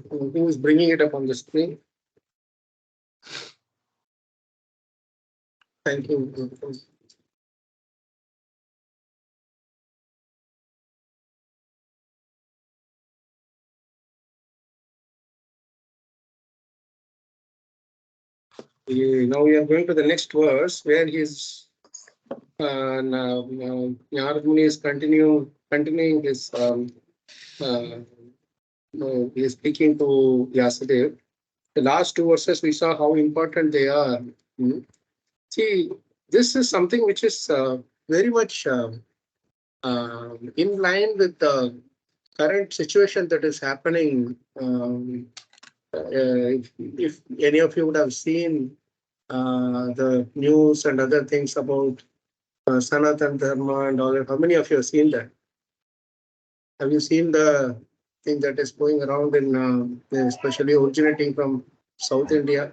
Who is bringing it up on the screen? Thank you. Now we are going to the next verse where his Narada Muni is continuing his he is speaking to Vyasadeva. The last two verses we saw how important they are. Hmm. See, this is something which is very much in line with the current situation that is happening. If any of you would have seen the news and other things about Sanatan Dharma and all that, how many of you have seen that? Have you seen the thing that is going around in, especially originating from South India?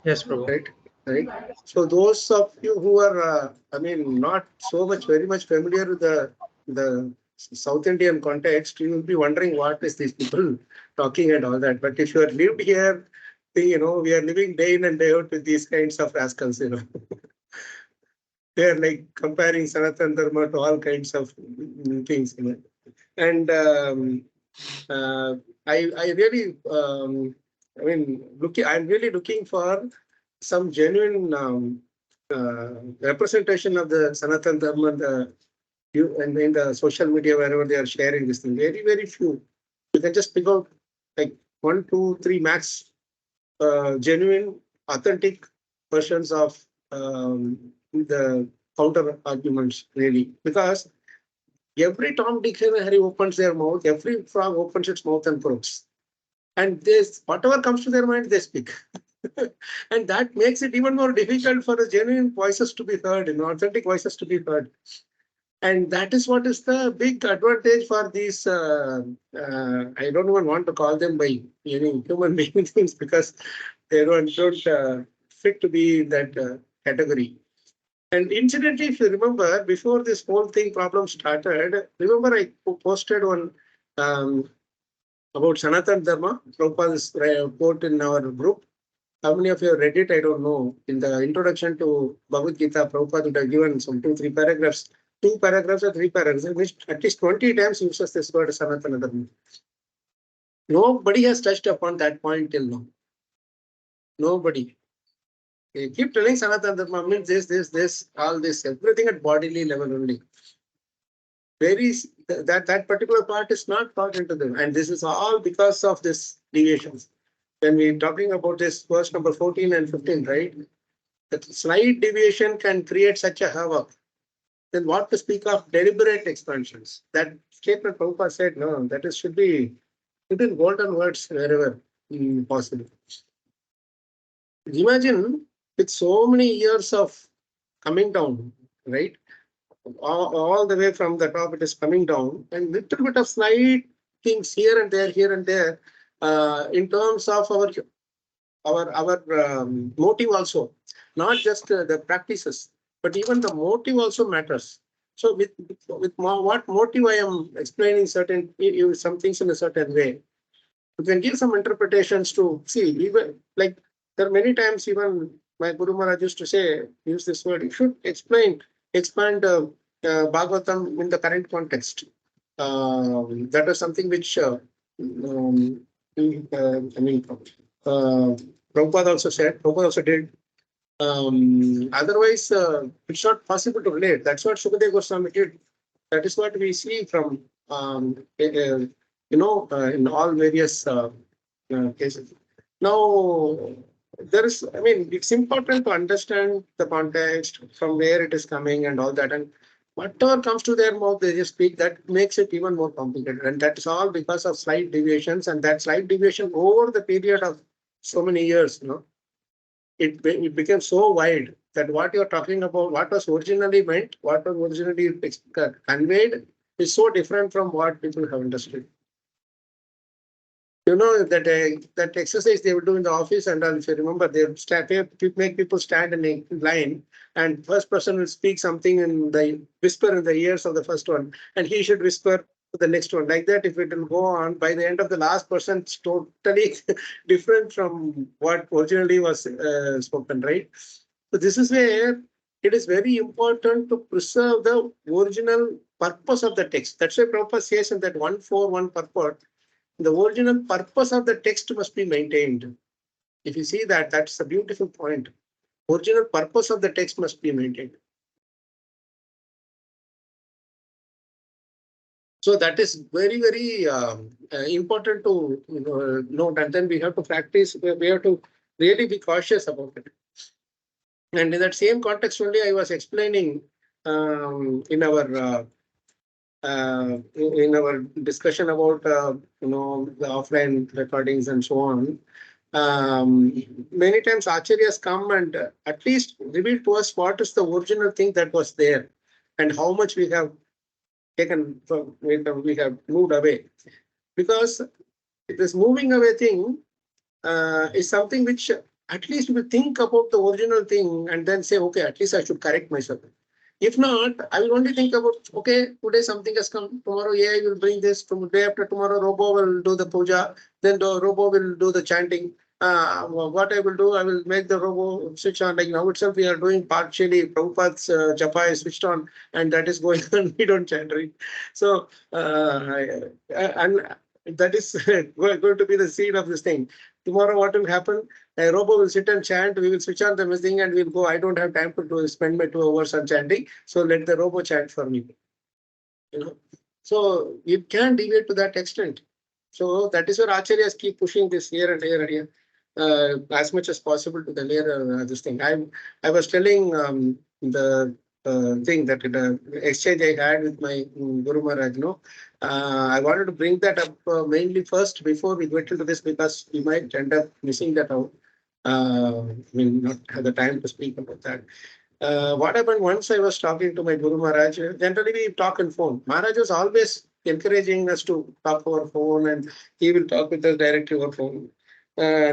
Yes, Prabhu. Right. So those of you who are, not so much, very much familiar with the South Indian context, you will be wondering what is these people talking and all that. But if you have lived here, we are living day in and day out with these kinds of rascals. They are like comparing Sanatan Dharma to all kinds of things. And I really, I'm really looking for some genuine representation of the Sanatan Dharma and in the social media wherever they are sharing this thing. Very, very few. You can just pick out like 1, 2, 3 max genuine, authentic versions of the counter arguments, really. Because every Tom, Dick, and Harry opens their mouth, every frog opens its mouth and croaks. And this, whatever comes to their mind, they speak. And that makes it even more difficult for the genuine voices to be heard, authentic voices to be heard. And that is what is the big advantage for these. I don't even want to call them by any human beings because they don't fit to be in that category. And incidentally, if you remember, before this whole thing problem started, remember I posted one about Sanatan Dharma, Prabhupada's report in our group. How many of you have read it? I don't know. In the introduction to Bhagavad Gita, Prabhupada would have given some 2-3 paragraphs, 2 paragraphs or 3 paragraphs, which at least 20 times uses this word Sanatana Dharma. Nobody has touched upon that point till now. Nobody. They keep telling Sanatana Dharma means this, all this, everything at bodily level only. That particular part is not taught into them, and this is all because of this deviations. When we're talking about this verse number 14 and 15, right? That slight deviation can create such a havoc. Then what to speak of deliberate expansions? That statement Prabhupada said, no, that should be written golden words wherever possible. Imagine with so many years of coming down, right? All the way from the top, it is coming down, and little bit of slight things here and there, in terms of our motive also, not just the practices, but even the motive also matters. So with what motive I am explaining some things in a certain way, you can give some interpretations to see. Even like there are many times, even my Guru Maharaj used to say, use this word, you should expand Bhagavatam in the current context. That is something which Prabhupada also said, Prabhupada also did. Otherwise, it's not possible to relate. That's what Sukadeva Goswami did. That is what we see from, in all various cases. Now, it's important to understand the context, from where it is coming and all that. And whatever comes to their mouth, they just speak. That makes it even more complicated. And that is all because of slight deviations. And that slight deviation over the period of so many years, it became so wide that what you're talking about, what was originally meant, what was originally conveyed, is so different from what people have understood. That exercise they would do in the office, and if you remember, they would make people stand in a line, and first person will speak something in the whisper in the ears of the first one, and he should whisper to the next one. Like that, if it will go on, by the end of the last person, it's totally different from what originally was spoken, right? So this is where it is very important to preserve the original purpose of the text. That's why Prabhupada says in that 141 purport, the original purpose of the text must be maintained. If you see that, that's a beautiful point. Original purpose of the text must be maintained. So that is very, very important to note, and then we have to practice. We have to really be cautious about it. And in that same context only, I was explaining in our discussion about the offline recordings and so on. Many times acharyas come and at least reveal to us what is the original thing that was there and how much we have taken from, we have moved away, because this moving away thing is something which at least we think about the original thing and then say, okay, at least I should correct myself. If not, I will only think about, okay, today something has come, tomorrow AI will bring this, from day after tomorrow Robo will do the puja, then the Robo will do the chanting. What I will do, I will make the Robo switch on. Like now itself, we are doing partially Prabhupada's japa is switched on, and that is going on. We don't chant, right? So, and that is going to be the seed of this thing. Tomorrow, what will happen? A Robo will sit and chant. We will switch on the thing and we'll go. I don't have time to spend my 2 hours on chanting, so let the Robo chant for me. So you can't deviate to that extent. So that is where acharyas keep pushing this here and here and here, as much as possible to the layer this thing. I was telling the thing that exchange I had with my Guru Maharaj. I wanted to bring that up mainly first before we get into this, because we might end up missing that out. We will not have the time to speak about that. What happened once I was talking to my Guru Maharaj, generally we talk on phone. Maharaj was always encouraging us to talk over phone, and he will talk with us directly over phone.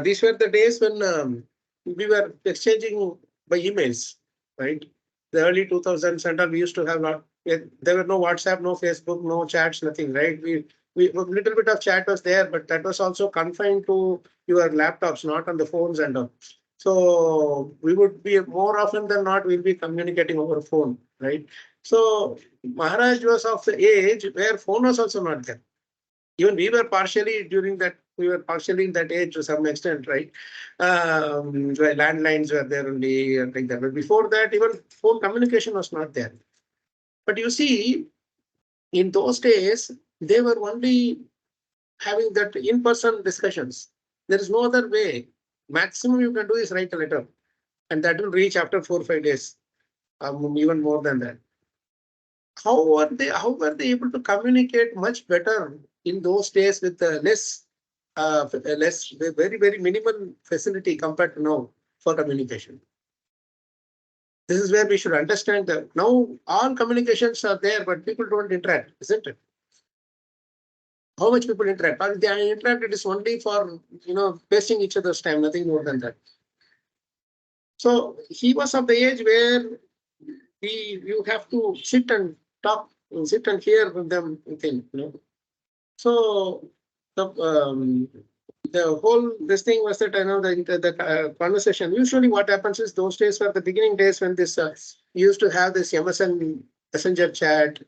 These were the days when we were exchanging by emails, right? The early 2000s and all, we used to have there were no WhatsApp, no Facebook, no chats, nothing, right? We a little bit of chat was there, but that was also confined to your laptops, not on the phones and all. So we would be more often than not, we'll be communicating over phone, right? So Maharaj was of the age where phone was also not there. Even we were partially during that, we were partially in that age to some extent, right? Where landlines were there only and like that. But before that, even phone communication was not there. But you see, in those days, they were only having that in-person discussions. There is no other way. Maximum you can do is write a letter, and that will reach after 4 or 5 days, even more than that. How were they able to communicate much better in those days with less, very, very minimal facility compared to now for communication? This is where we should understand that now all communications are there, but people don't interact, isn't it? How much people interact? But they interact, it is only for wasting each other's time, nothing more than that. So he was of the age where you have to sit and talk, sit and hear with them. So the whole this thing was that the conversation. Usually, what happens is those days were the beginning days when this used to have this MSN Messenger chat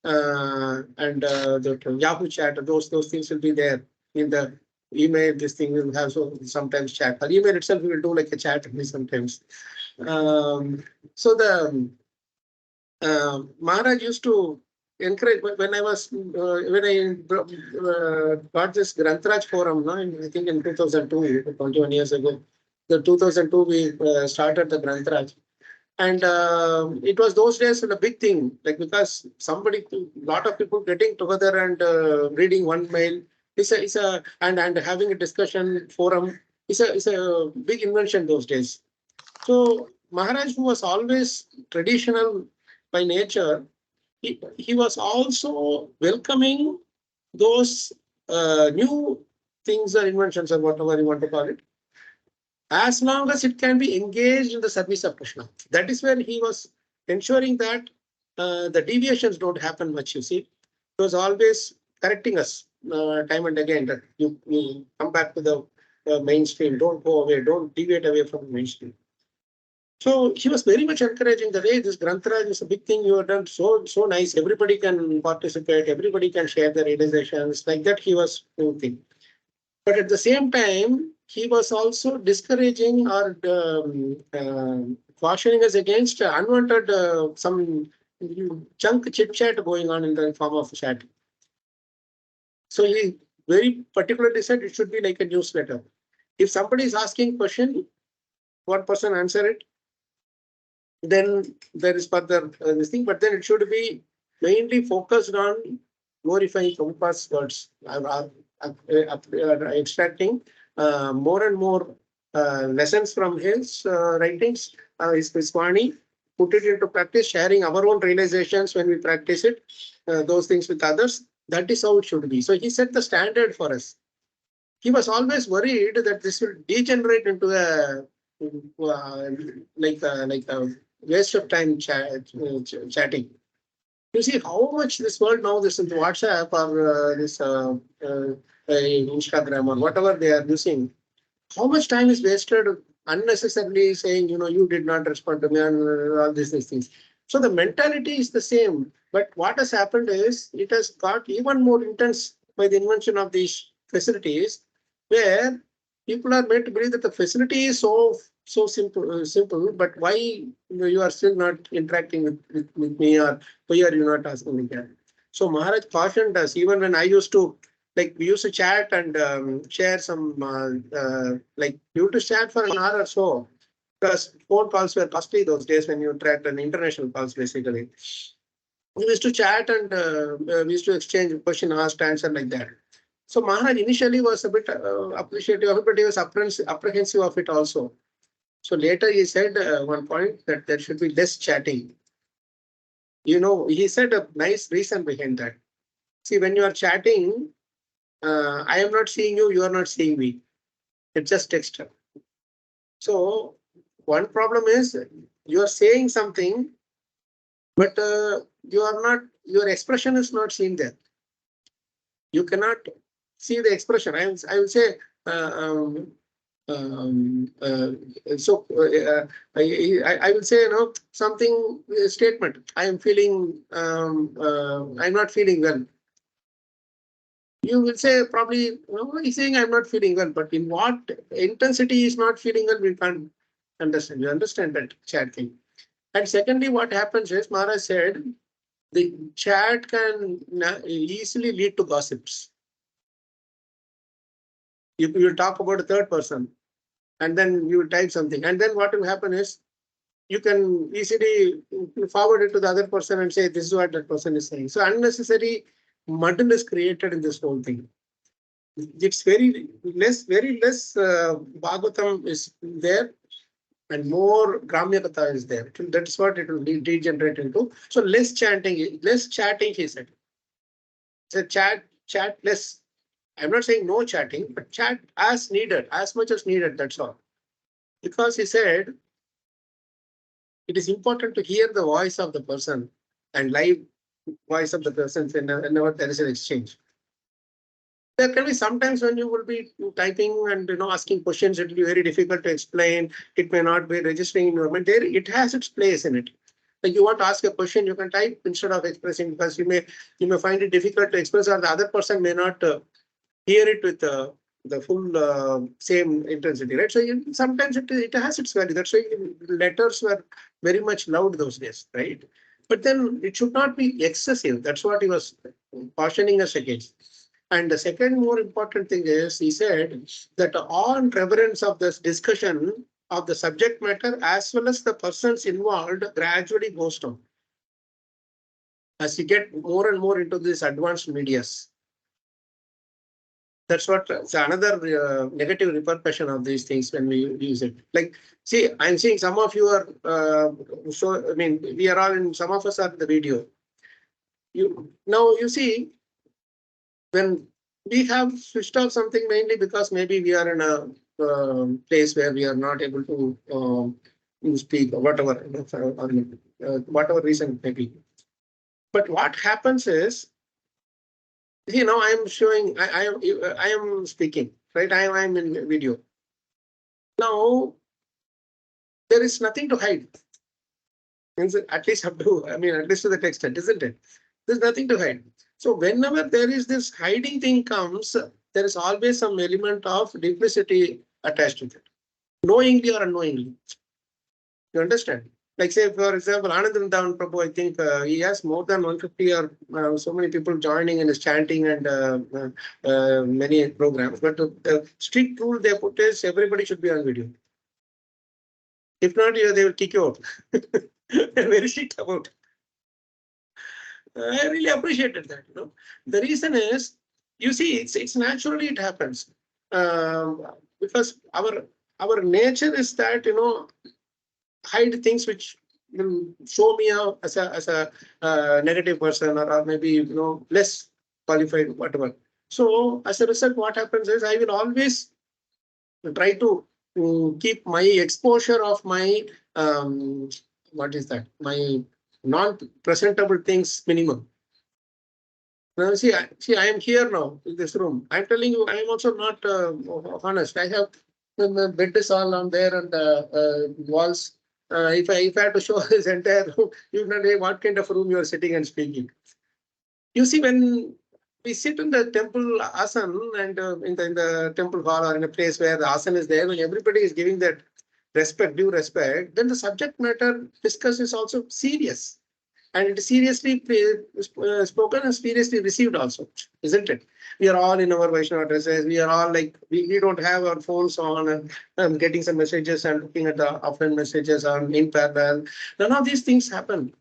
and the Yahoo chat. Those things will be there in the email. This thing will have sometimes chat. Or email itself, we will do like a chat sometimes. So the Maharaj used to encourage when I was when I got this Grantraj forum, I think in 2002, 21 years ago. The 2002 we started the Grantraj, and it was those days a big thing, like because lot of people getting together and reading one mail and having a discussion forum is a big invention those days. So Maharaj, who was always traditional by nature, he was also welcoming those new things or inventions or whatever you want to call it, as long as it can be engaged in the service of Krishna. That is where he was ensuring that the deviations don't happen much, you see. He was always correcting us time and again that you come back to the mainstream, don't go away, don't deviate away from the mainstream. So he was very much encouraging the way this Grantaraj is a big thing you have done, so nice. Everybody can participate, everybody can share their realizations. Like that, he was thinking. But at the same time, he was also discouraging or cautioning us against unwanted some junk chit chat going on in the form of chat. So he very particularly said it should be like a newsletter. If somebody is asking question, one person answer it, then there is further this thing, but then it should be mainly focused on glorifying Prabhupada's words, extracting more and more lessons from his writings, his Vani, put it into practice, sharing our own realizations when we practice it, those things with others. That is how it should be. So he set the standard for us. He was always worried that this will degenerate into a like a waste of time chatting. You see how much this world now, this is WhatsApp or this Instagram or whatever they are using, how much time is wasted unnecessarily saying, you did not respond to me and all these things. So the mentality is the same, but what has happened is it has got even more intense by the invention of these facilities, where people are made to believe that the facility is so simple, but why you are still not interacting with me, or why are you not asking me that? So Maharaj cautioned us, even when I used to, like, we used to chat and share some, like, you used to chat for an hour or so, because phone calls were costly those days when you tracked an international calls, basically. We used to chat and we used to exchange question, asked, answer, like that. So Maharaj initially was a bit appreciative of it, but he was apprehensive of it also. So later he said one point that there should be less chatting. He said a nice reason behind that. See, when you are chatting, I am not seeing you, you are not seeing me. It's just text. So one problem is you are saying something, but your expression is not seen there. You cannot see the expression. I will say, I will say, something statement. I am feeling, I'm not feeling well. You will say probably, he's saying I'm not feeling well, but in what intensity is not feeling well, we can't understand. You understand that chat thing. And secondly, what happens is, Maharaj said, the chat can easily lead to gossips. You talk about a third person, and then you type something, and then what will happen is you can easily forward it to the other person and say this is what that person is saying. So unnecessary muddle is created in this whole thing. It's very less Bhagavatam is there, and more Gramya Katha is there. That's what it will degenerate into. So less chatting, he said. So chat less. I'm not saying no chatting, but chat as needed, as much as needed, that's all. Because he said, it is important to hear the voice of the person and live voice of the person whenever there is an exchange. There can be sometimes when you will be typing and asking questions, it will be very difficult to explain. It may not be registering in your mind. There, it has its place in it. Like you want to ask a question, you can type instead of expressing, because you may find it difficult to express, or the other person may not hear it with the full same intensity, right? So sometimes it has its value. That's why letters were very much loved those days, right? But then it should not be excessive. That's what he was cautioning us against. And the second more important thing is, he said that on reverence of this discussion of the subject matter as well as the persons involved gradually goes down as you get more and more into these advanced medias. That's what another negative repercussion of these things when we use it. Like, see, I'm seeing some of you are, we are all in, some of us are in the video. You see, when we have switched off something, mainly because maybe we are in a place where we are not able to speak or whatever, whatever reason it may be. But what happens is, See, now I am showing, I am speaking, right? I am in video. Now, there is nothing to hide. At least up to, I mean, at least to the extent, isn't it? There's nothing to hide. So whenever there is this hiding thing comes, there is always some element of duplicity attached with it, knowingly or unknowingly. You understand? Like say, for example, Anand Vrindavan Prabhu, I think he has more than 150 or so many people joining in his chanting and many programs. But the strict rule they put is everybody should be on video. If not, they will kick you out. They're very strict about it. I really appreciated that. The reason is, you see, it's naturally it happens because our nature is that hide things which will show me as a negative person, or maybe less qualified, whatever. So as a result, what happens is I will always try to keep my exposure of my what is that, my non-presentable things minimum. Now, see, I am here now in this room. I'm telling you, I am also not honest. I have the bed is all on there and walls. If I had to show this entire room, you know what kind of room you are sitting and speaking. You see, when we sit in the temple asan and in the temple hall or in a place where the asan is there, when everybody is giving that due respect, then the subject matter discussed is also serious. And it is seriously spoken and seriously received also, isn't it? We are all in our Vaishnava dresses. We are all like, we don't have our phones on and getting some messages and looking at the offline messages on in parallel. None of these things happen.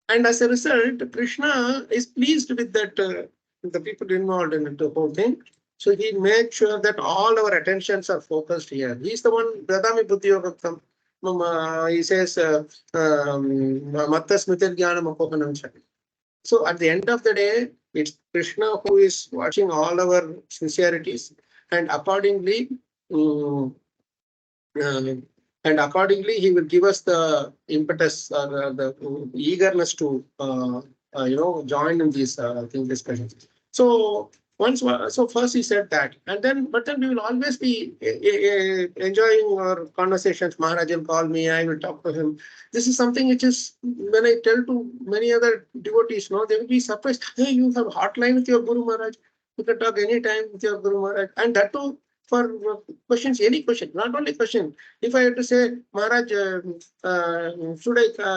And as a result, Krishna is pleased with that, the people involved in the whole thing. So he made sure that all our attentions are focused here. He's the one, Dadami Buddhi Yogam. He says, Matta Smritir Jnanam Apohanam Chakti. So at the end of the day, it's Krishna who is watching all our sincerities, and accordingly, he will give us the impetus or the eagerness to join in these discussions. So first he said that, and then we will always be enjoying our conversations. Maharaj will call me, I will talk to him. This is something which is, when I tell to many other devotees, they will be surprised. Hey, you have hotline with your Guru Maharaj. You can talk anytime with your Guru Maharaj, and that too for questions, any question, not only question. If I have to say, Maharaj,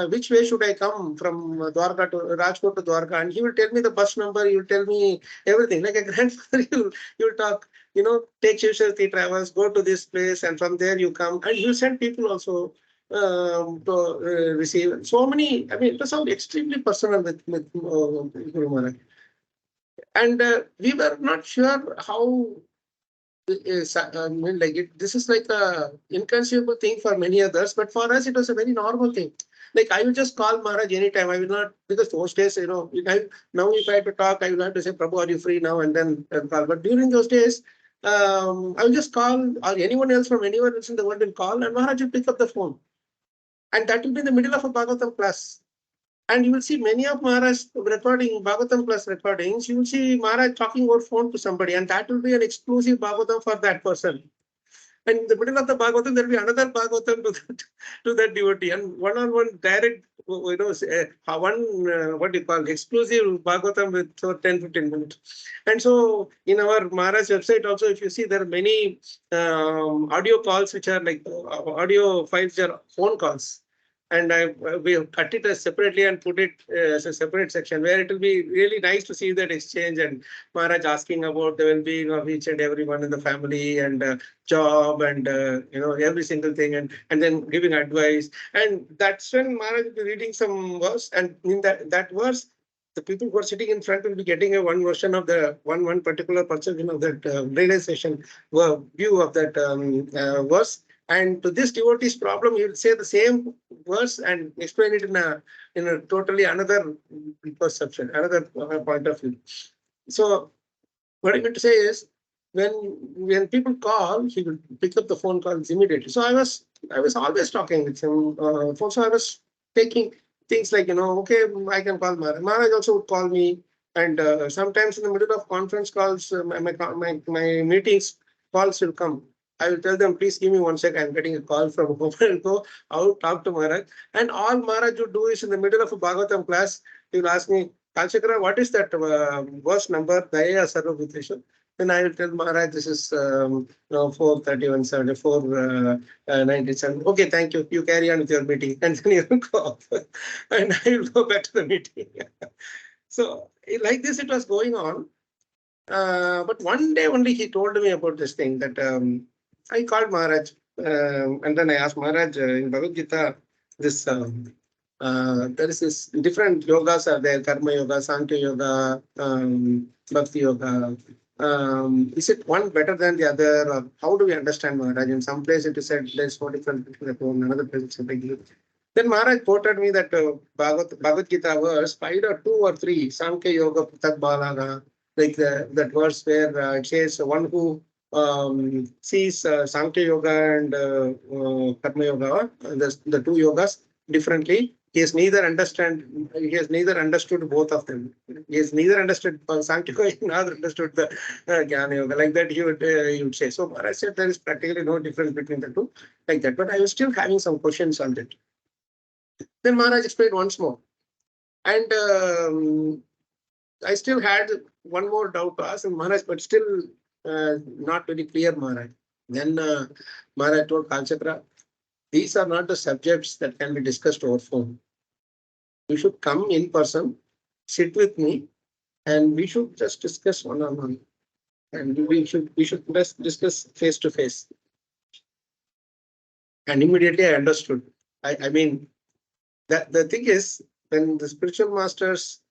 which way should I come from Dwarka to Rajkot to Dwarka? And he will tell me the bus number, he will tell me everything. Like a grandfather, you'll talk, take Shivshakti travels, go to this place, and from there you come. And you send people also to receive. So many, I mean, it was all extremely personal with Guru Maharaj. And we were not sure how this is like a inconceivable thing for many others, but for us it was a very normal thing. Like I will just call Maharaj anytime. I will not, because those days, now if I have to talk, I will have to say, Prabhu, are you free now? And then call. But during those days, I will just call, or anyone else from anywhere else in the world will call, and Maharaj will pick up the phone. And that will be in the middle of a Bhagavatam class. And you will see many of Maharaj recording, Bhagavatam plus recordings, you will see Maharaj talking over phone to somebody, and that will be an exclusive Bhagavatam for that person. And in the middle of the Bhagavatam, there will be another Bhagavatam to that devotee, and one-on-one direct, what do you call, exclusive Bhagavatam with 10-15 minutes. And so in our Maharaj website also, if you see, there are many audio calls which are like audio files, are phone calls. And we have cut it as separately and put it as a separate section where it will be really nice to see that exchange, and Maharaj asking about the well-being of each and everyone in the family and job and every single thing, and then giving advice. And that's when Maharaj will be reading some verse, and in that verse, the people who are sitting in front will be getting a one version of the one particular perception of that realization view of that verse. And to this devotee's problem, he will say the same verse and explain it in a totally another perception, another point of view. So what I meant to say is, when people call, he will pick up the phone calls immediately. So I was always talking with him. So I was taking things like, okay, I can call Maharaj. Maharaj also would call me. And sometimes in the middle of conference calls, my meetings calls will come. I will tell them, please give me 1 sec. I'm getting a call from home and go out, talk to Maharaj. And all Maharaj would do is in the middle of a Bhagavatam class, he will ask me, Kalacakra, what is that verse number? Daya Sarva Bhuteshu. Then I will tell Maharaj, this is 43174, 97. Okay, thank you. You carry on with your meeting. And then you will go off. And I will go back to the meeting. So like this, it was going on. But one day only he told me about this thing that I called Maharaj. And then I asked Maharaj, in Bhagavad Gita, this there is this different yogas are there, Karma Yoga, Sankhya Yoga, Bhakti Yoga. Is it one better than the other? Or how do we understand, Maharaj? In some place it is said there's no difference between the two, in another place it's like. Then Maharaj quoted me that Bhagavad Gita verse 5 or 2 or 3, Sankhya Yoga Pratak Balaga, like that verse where it says one who sees Sankhya Yoga and Karma Yoga, the two yogas differently. He has neither understood both of them. He has neither understood Sankhya Yoga nor understood the Jnana Yoga. Like that, he would say. So Maharaj said there is practically no difference between the two, like that. But I was still having some questions on it. Then Maharaj explained once more, and I still had one more doubt to ask Maharaj, but still not very clear, Maharaj. Then Maharaj told Kalacakra, these are not the subjects that can be discussed over phone. You should come in person, sit with me, and we should just discuss one-on-one. And we should just discuss face to face. And immediately I understood. I mean, that the thing is, when the spiritual masters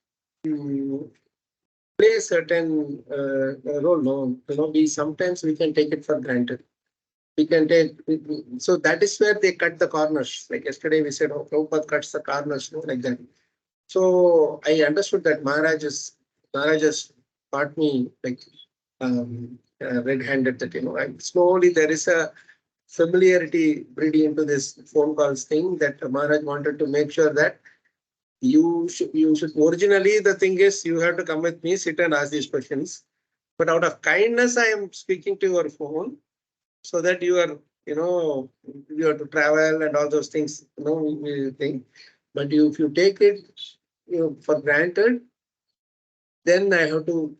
play a certain role, no, sometimes we can take it for granted. We can take, so that is where they cut the corners. Like yesterday we said, oh, Prabhupada cuts the corners, like that. So I understood that Maharaj has taught me like red-handed that, and slowly there is a familiarity breeding into this phone calls thing that Maharaj wanted to make sure that you should originally the thing is you have to come with me, sit and ask these questions. But out of kindness, I am speaking to your phone so that you are, you have to travel and all those things, thing. But if you take it for granted, then I have to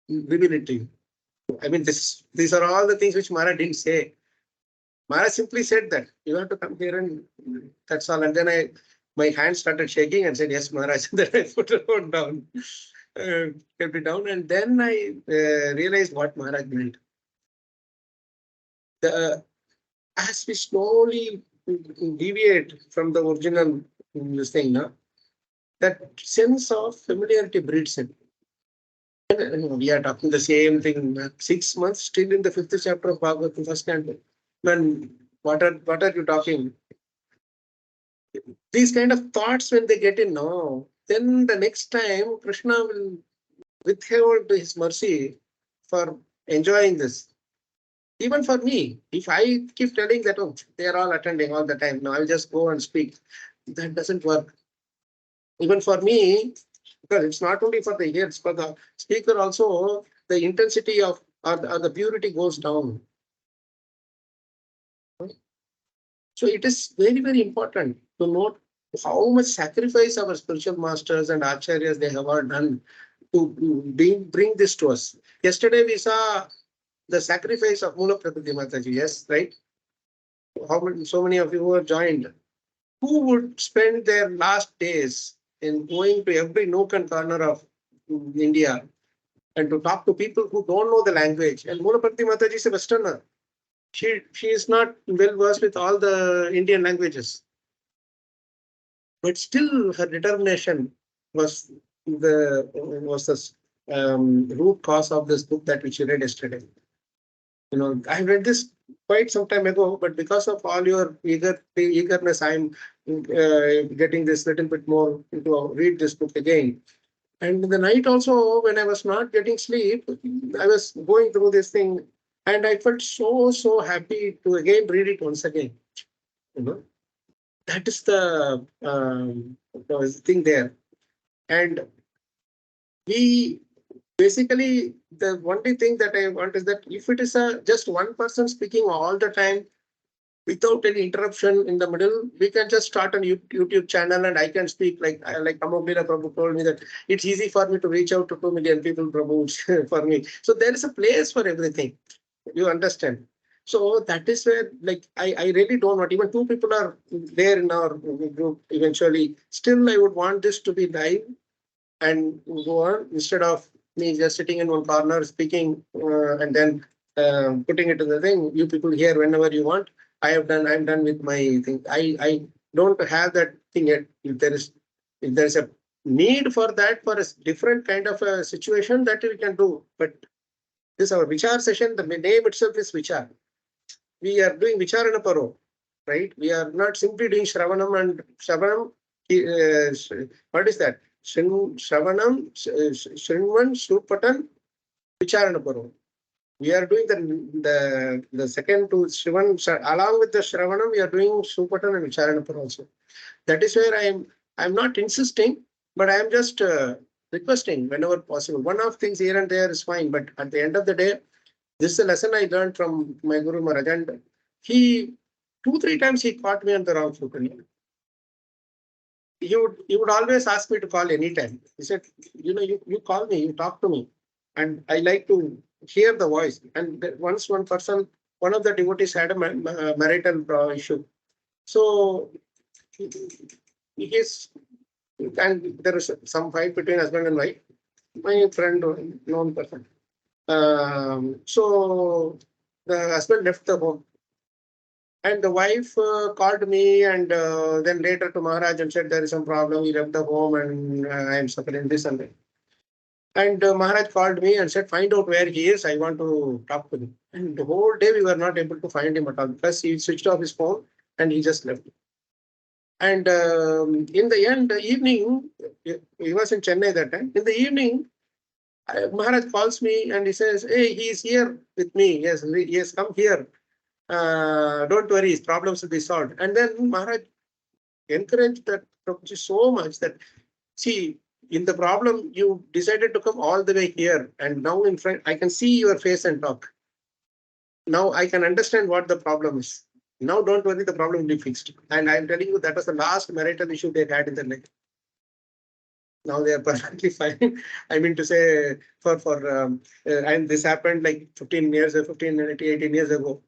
reveal it to you. I mean, these are all the things which Maharaj didn't say. Maharaj simply said that you have to come here and that's all. And then my hand started shaking and said, yes, Maharaj. Then I put the phone down, kept it down. And then I realized what Maharaj meant. As we slowly deviate from the original this thing, that sense of familiarity breeds in. We are talking the same thing. 6 months still in the 5th chapter of Bhagavatam, first canto. Man, what are you talking? These kind of thoughts when they get in now, then the next time Krishna will withhold his mercy for enjoying this. Even for me, if I keep telling that, oh, they are all attending all the time, now I'll just go and speak. That doesn't work. Even for me, because it's not only for the ears, for the speaker also, the intensity of or the purity goes down. So it is very, very important to note how much sacrifice our spiritual masters and acharyas they have all done to bring this to us. Yesterday we saw the sacrifice of Mula Prakriti Mataji, yes, right? So many of you who have joined, who would spend their last days in going to every nook and corner of India and to talk to people who don't know the language. And Mula Prakriti Mataji is a Westerner. She is not well versed with all the Indian languages. But still her determination was the root cause of this book that which you read yesterday. I read this quite some time ago, but because of all your eagerness, I'm getting this little bit more into read this book again. And in the night also, when I was not getting sleep, I was going through this thing, and I felt so happy to again read it once again. That is the thing there. And we basically, the only thing that I want is that if it is just one person speaking all the time without any interruption in the middle, we can just start a YouTube channel and I can speak like Amoghila Prabhu told me that it's easy for me to reach out to 2 million people, Prabhu, for me. So there is a place for everything. You understand? So that is where, like, I really don't want, even two people are there in our group eventually. Still, I would want this to be live and go on instead of me just sitting in one corner speaking and then putting it in the thing. You people hear whenever you want. I'm done with my thing. I don't have that thing yet. If there is a need for that for a different kind of a situation, that we can do. But this our Vichar session, the name itself is Vichar. We are doing Vicharana Paro, right? We are not simply doing Shravanam and Shravanam. What is that? Shravanam, Shrinvan, Supatan, Vicharana Paro. We are doing the second to Shrivan, along with the Shravanam, we are doing Supatan and Vicharana Paro also. That is where I'm not insisting, but I am just requesting whenever possible. One of things here and there is fine, but at the end of the day, this is a lesson I learned from my Guru Maharaj. And he, 2-3 times he caught me on the wrong foot. He would always ask me to call anytime. He said, you call me, you talk to me. And I like to hear the voice. And once one of the devotees had a marital issue. So he's, and there is some fight between husband and wife. My friend, known person. So the husband left the home. And the wife called me and then later to Maharaj and said there is some problem. He left the home and I am suffering this and that. And Maharaj called me and said, find out where he is. I want to talk to him. And the whole day we were not able to find him at all because he switched off his phone and he just left. And in the end, the evening, he was in Chennai that time. In the evening, Maharaj calls me and he says, hey, he is here with me. Yes, he has come here. Don't worry, his problems will be solved. And then Maharaj encouraged that Prabhuji so much that, see, in the problem, you decided to come all the way here. And now in front, I can see your face and talk. Now I can understand what the problem is. Now don't worry, the problem will be fixed. And I'm telling you, that was the last marital issue they had in the life. Now they are perfectly fine. I mean to say, and this happened like 18 years ago.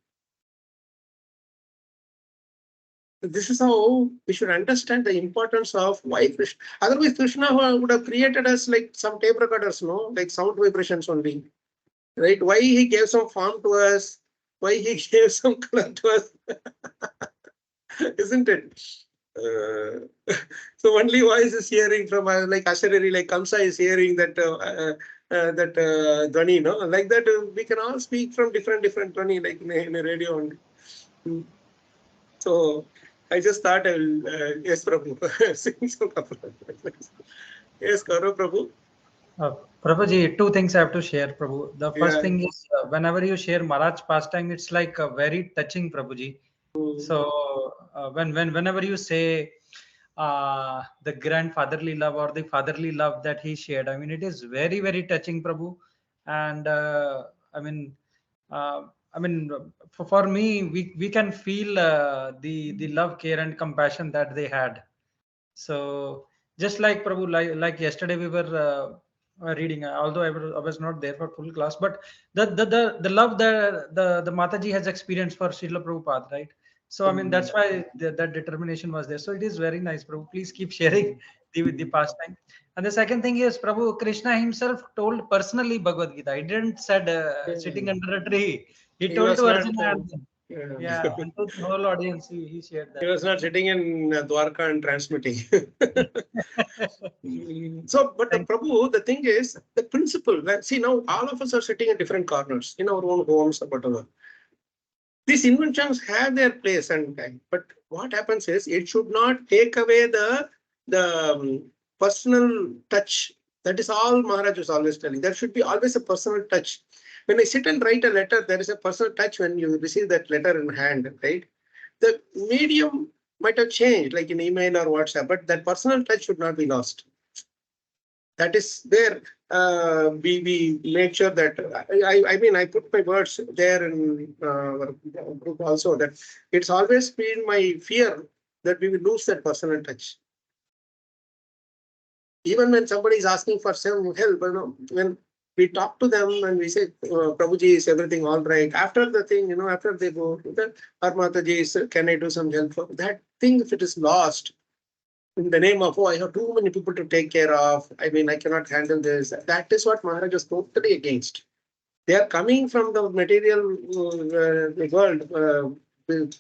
This is how we should understand the importance of why Krishna. Otherwise, Krishna would have created us like some tape recorders, no, like sound vibrations only, right? Why he gave some form to us? Why he gave some color to us? Isn't it? So only voice is hearing from like Asharari, like Kamsa is hearing that Dhwani, no, like that we can all speak from different Dhwani, like in a radio only. So I just thought I will, yes, Prabhu, sing some couple of lines. Yes, Gaurav Prabhu. Prabhuji, two things I have to share, Prabhu. The first thing is whenever you share Maharaj pastime, it's like very touching, Prabhuji. So whenever you say the grandfatherly love or the fatherly love that he shared, I mean, it is very, very touching, Prabhu. And for me, we can feel the love, care, and compassion that they had. So just like Prabhu, like yesterday we were reading, although I was not there for full class, but the love that the Mataji has experienced for Srila Prabhupada, right? So I mean that's why that determination was there. So it is very nice, Prabhu. Please keep sharing the pastime. And the second thing is, Prabhu Krishna himself told personally Bhagavad Gita. He didn't said sitting under a tree. He told to Arjuna and and to the whole audience he shared that. He was not sitting in Dwarka and transmitting. So, but the Prabhu, the thing is, the principle, see now all of us are sitting in different corners in our own homes or whatever. These inventions have their place and time, but what happens is it should not take away the personal touch. That is all Maharaj was always telling. There should be always a personal touch. When I sit and write a letter, there is a personal touch when you receive that letter in hand, right? The medium might have changed, like in email or WhatsApp, but that personal touch should not be lost. That is there. we made sure that I mean I put my words there in our group also, that it's always been my fear that we will lose that personal touch. Even when somebody is asking for some help, when we talk to them and we say, Prabhuji, is everything all right? After the thing, after they go, or Mataji, can I do some help for that thing? If it is lost in the name of, I have too many people to take care of, I mean, I cannot handle this. That is what Maharaj is totally against. They are coming from the material world,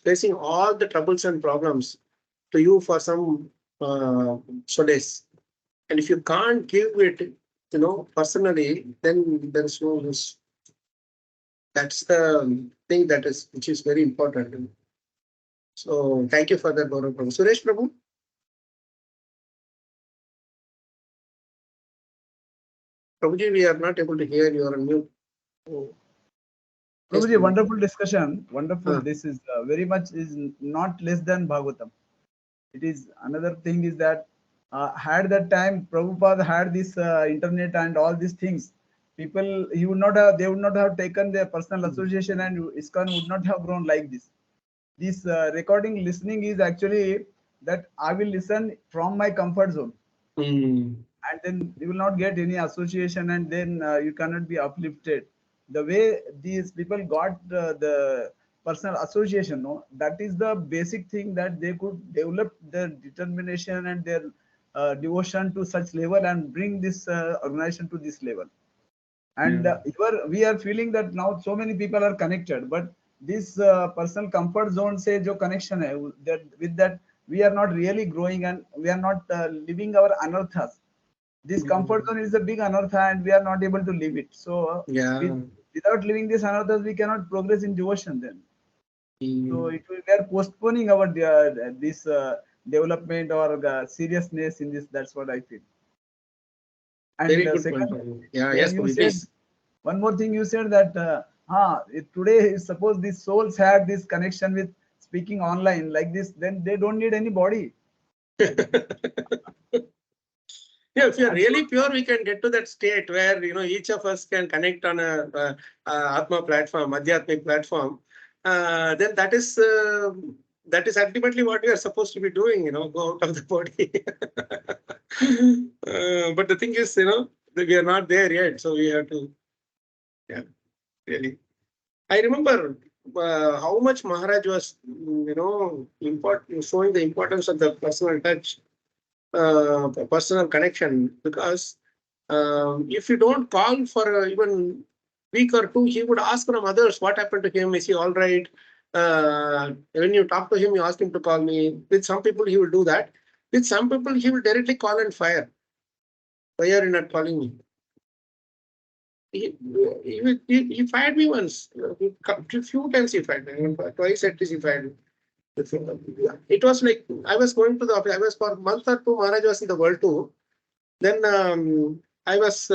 facing all the troubles and problems to you for some solace. And if you can't give it, personally, then there is no use. That's the thing which is very important. So thank you for that, Gaurav Prabhu. Suresh Prabhu? Prabhuji, we are not able to hear you. Are on mute. Oh. Yes, Prabhuji, Prabhu. wonderful discussion. Wonderful. Ah. This is very much is not less than Bhagavatam. It is another thing is that had that time Prabhupada had this internet and all these things, people they would not have taken their personal association, and ISKCON would not have grown like this. This recording listening is actually that I will listen from my comfort zone. And then you will not get any association, and then you cannot be uplifted. The way these people got the personal association, no, that is the basic thing, that they could develop their determination and their devotion to such level and bring this organization to this level. And we are feeling that now so many people are connected, but this personal comfort zone say jo connection hai, that with that we are not really growing, and we are not living our anarthas. This comfort zone is a big anartha, and we are not able to live it. So without living this anarthas, we cannot progress in devotion then. So we are postponing our this development or seriousness in this. That's what I feel. And very good second, point. Yeah, yes, you Prabhu, said please. one more thing. You said that today, suppose these souls had this connection with speaking online like this, then they don't need any body. Yeah, if you're really pure, we can get to that state where each of us can connect on a Atma platform, Adhyatmic platform. Then that is ultimately what we are supposed to be doing. Go out of the body. But the thing is, that we are not there yet, so we have to. Yeah, really. I remember how much Maharaj was, showing the importance of the personal touch. Personal connection, because if you don't call for even week or two, he would ask from others what happened to him, is he all right? When you talk to him, you ask him to call me. With some people he will do that, with some people he will directly call and fire. Why are you not calling me? He fired me once. A few times he fired me. Twice at least he fired me. It was like I was going to the office. I was for a month or two. Maharaj was in the world too. Then I was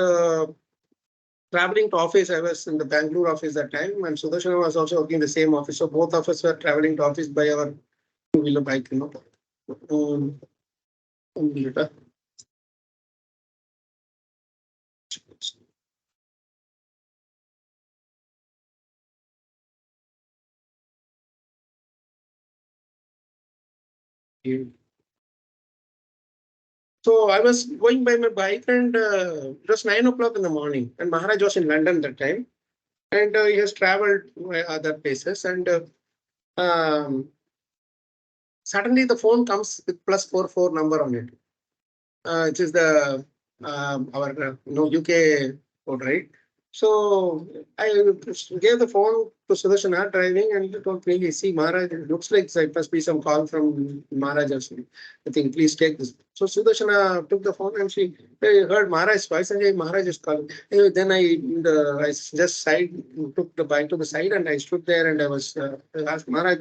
traveling to office. I was in the Bangalore office that time, and Sudarshana was also working in the same office. So both of us were traveling to office by our two-wheeler bike. So I was going by my bike, and it was 9 o'clock in the morning, and Maharaj was in London that time, and he has traveled other places, and suddenly the phone comes with +44 number on it, which is the our UK code, right? So I gave the phone to Sudarshana driving, and he told me, see, Maharaj, it looks like it must be some call from Maharaj or something. I think, please take this. So Sudarshana took the phone, and she heard Maharaj's voice, and hey, Maharaj is calling. Then I just took the bike to the side, and I stood there, and I was asked Maharaj,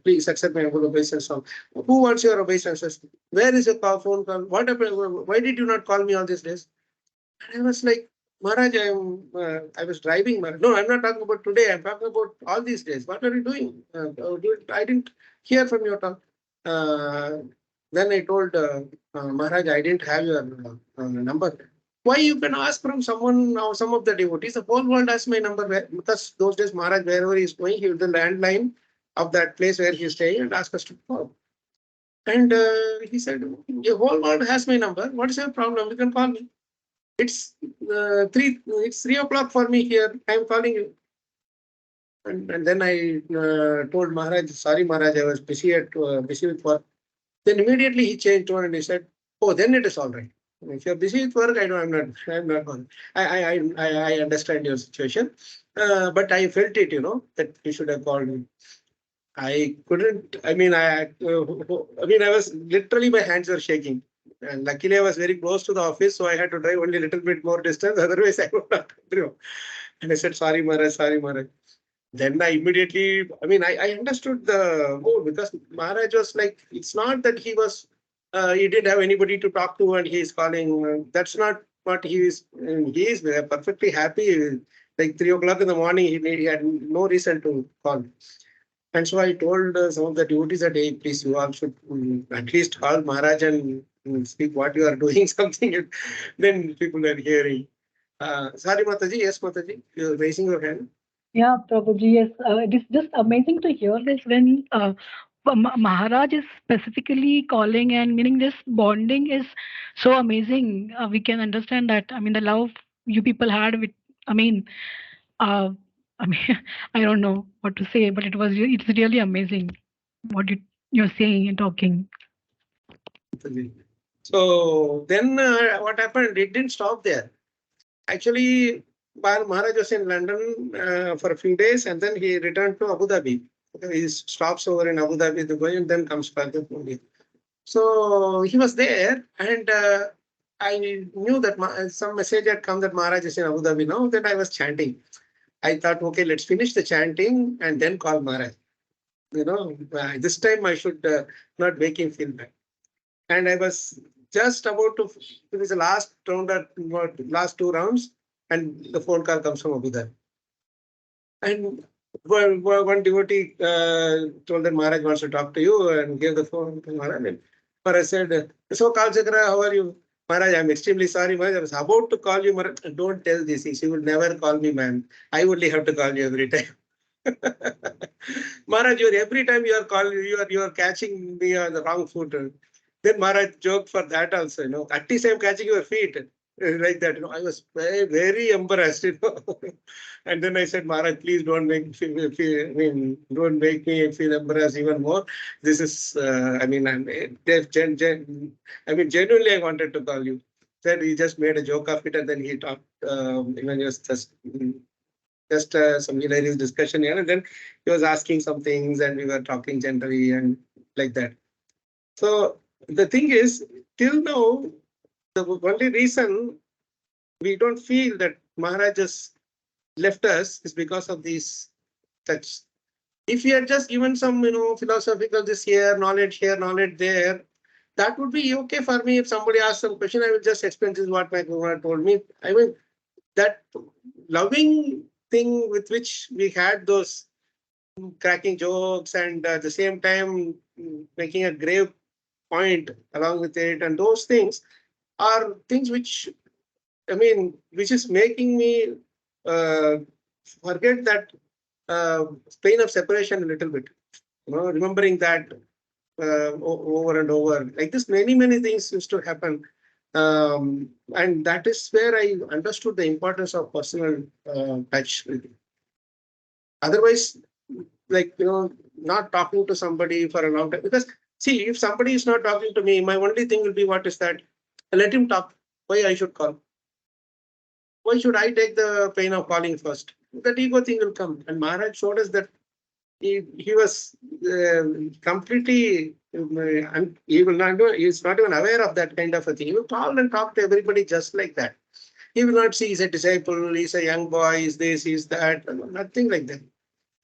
please accept my humble obeisance. Who wants your obeisance? Where is your phone call? What happened? Why did you not call me all these days? And I was like, Maharaj, I was driving. Maharaj. No, I'm not talking about today. I'm talking about all these days. What are you doing? I didn't hear from your talk. Then I told Maharaj, I didn't have your number. Why you can ask from someone or some of the devotees? The whole world has my number, because those days Maharaj, wherever he is going, he would the landline of that place where he is staying and ask us to call. And he said, the whole world has my number. What is your problem? You can call me. It's 3 o'clock for me here. I am calling you. And then I told Maharaj, sorry Maharaj, I was busy with work. Then immediately he changed tone and he said, oh, then it is all right. If you're busy with work, I'm not going. I understand your situation. But I felt it, that you should have called me. I couldn't, I was literally, my hands were shaking. And luckily I was very close to the office, so I had to drive only a little bit more distance. Otherwise I would not continue. And I said, sorry Maharaj, sorry Maharaj. Then I immediately, I understood the mood, because Maharaj was like, it's not that he didn't have anybody to talk to and he is calling. That's not what he is. He is perfectly happy. Like 3 o'clock in the morning, he had no reason to call. And so I told some of the devotees that, hey, please, you all should at least call Maharaj and speak what you are doing, something. Then people are hearing. Sorry, Mataji. Yes, Mataji. You're raising your hand. Yeah, Prabhuji, yes. It is just amazing to hear this when Maharaj is specifically calling, and meaning this bonding is so amazing. We can understand that. The love you people had with, uh, I mean, I don't know what to say, but it's really amazing what you're saying and talking. So then what happened? It didn't stop there. Actually, Maharaj was in London for a few days, and then he returned to Abu Dhabi. He stops over in Abu Dhabi, Dubai, and then comes back to Muni. So he was there, and I knew that some message had come that Maharaj is in Abu Dhabi now. That I was chanting. I thought, okay, let's finish the chanting and then call Maharaj. This time I should not make him feel bad. And I was just about to finish the last round, last 2 rounds, and the phone call comes from Abu Dhabi. And one devotee told that Maharaj wants to talk to you, and gave the phone to Maharaj. And Maharaj said, so Kalacakra, how are you? Maharaj, I'm extremely sorry, Maharaj. I was about to call you, Maharaj. Don't tell this. She will never call me, man. I only have to call you every time. Maharaj, every time you are calling, you are catching me on the wrong foot. Then Maharaj joked for that also, At least I'm catching your feet. Like that, I was very, very embarrassed, And then I said, Maharaj, please don't make me don't make me feel embarrassed even more. This is, genuinely, I wanted to call you. Then he just made a joke of it, and then he talked, just some hilarious discussion here, and then he was asking some things, and we were talking generally and like that. So the thing is, till now, the only reason we don't feel that Maharaj has left us is because of these touch. If he had just given some, philosophical this here, knowledge there, that would be okay for me. If somebody asks some question, I will just explain this is what my Guru told me. That loving thing with which we had those cracking jokes, and at the same time making a grave point along with it, and those things are things which is making me forget that pain of separation a little bit. Remembering that over and over, like this, many things used to happen, and that is where I understood the importance of personal touch. Otherwise, not talking to somebody for a long time, because see, if somebody is not talking to me, my only thing will be, what is that? Let him talk. Why I should call? Why should I take the pain of calling first? That ego thing will come. And Maharaj showed us that he was completely, he is not even aware of that kind of a thing. He will call and talk to everybody just like that. He will not see he's a disciple, he's a young boy, he's this, he's that, nothing like that.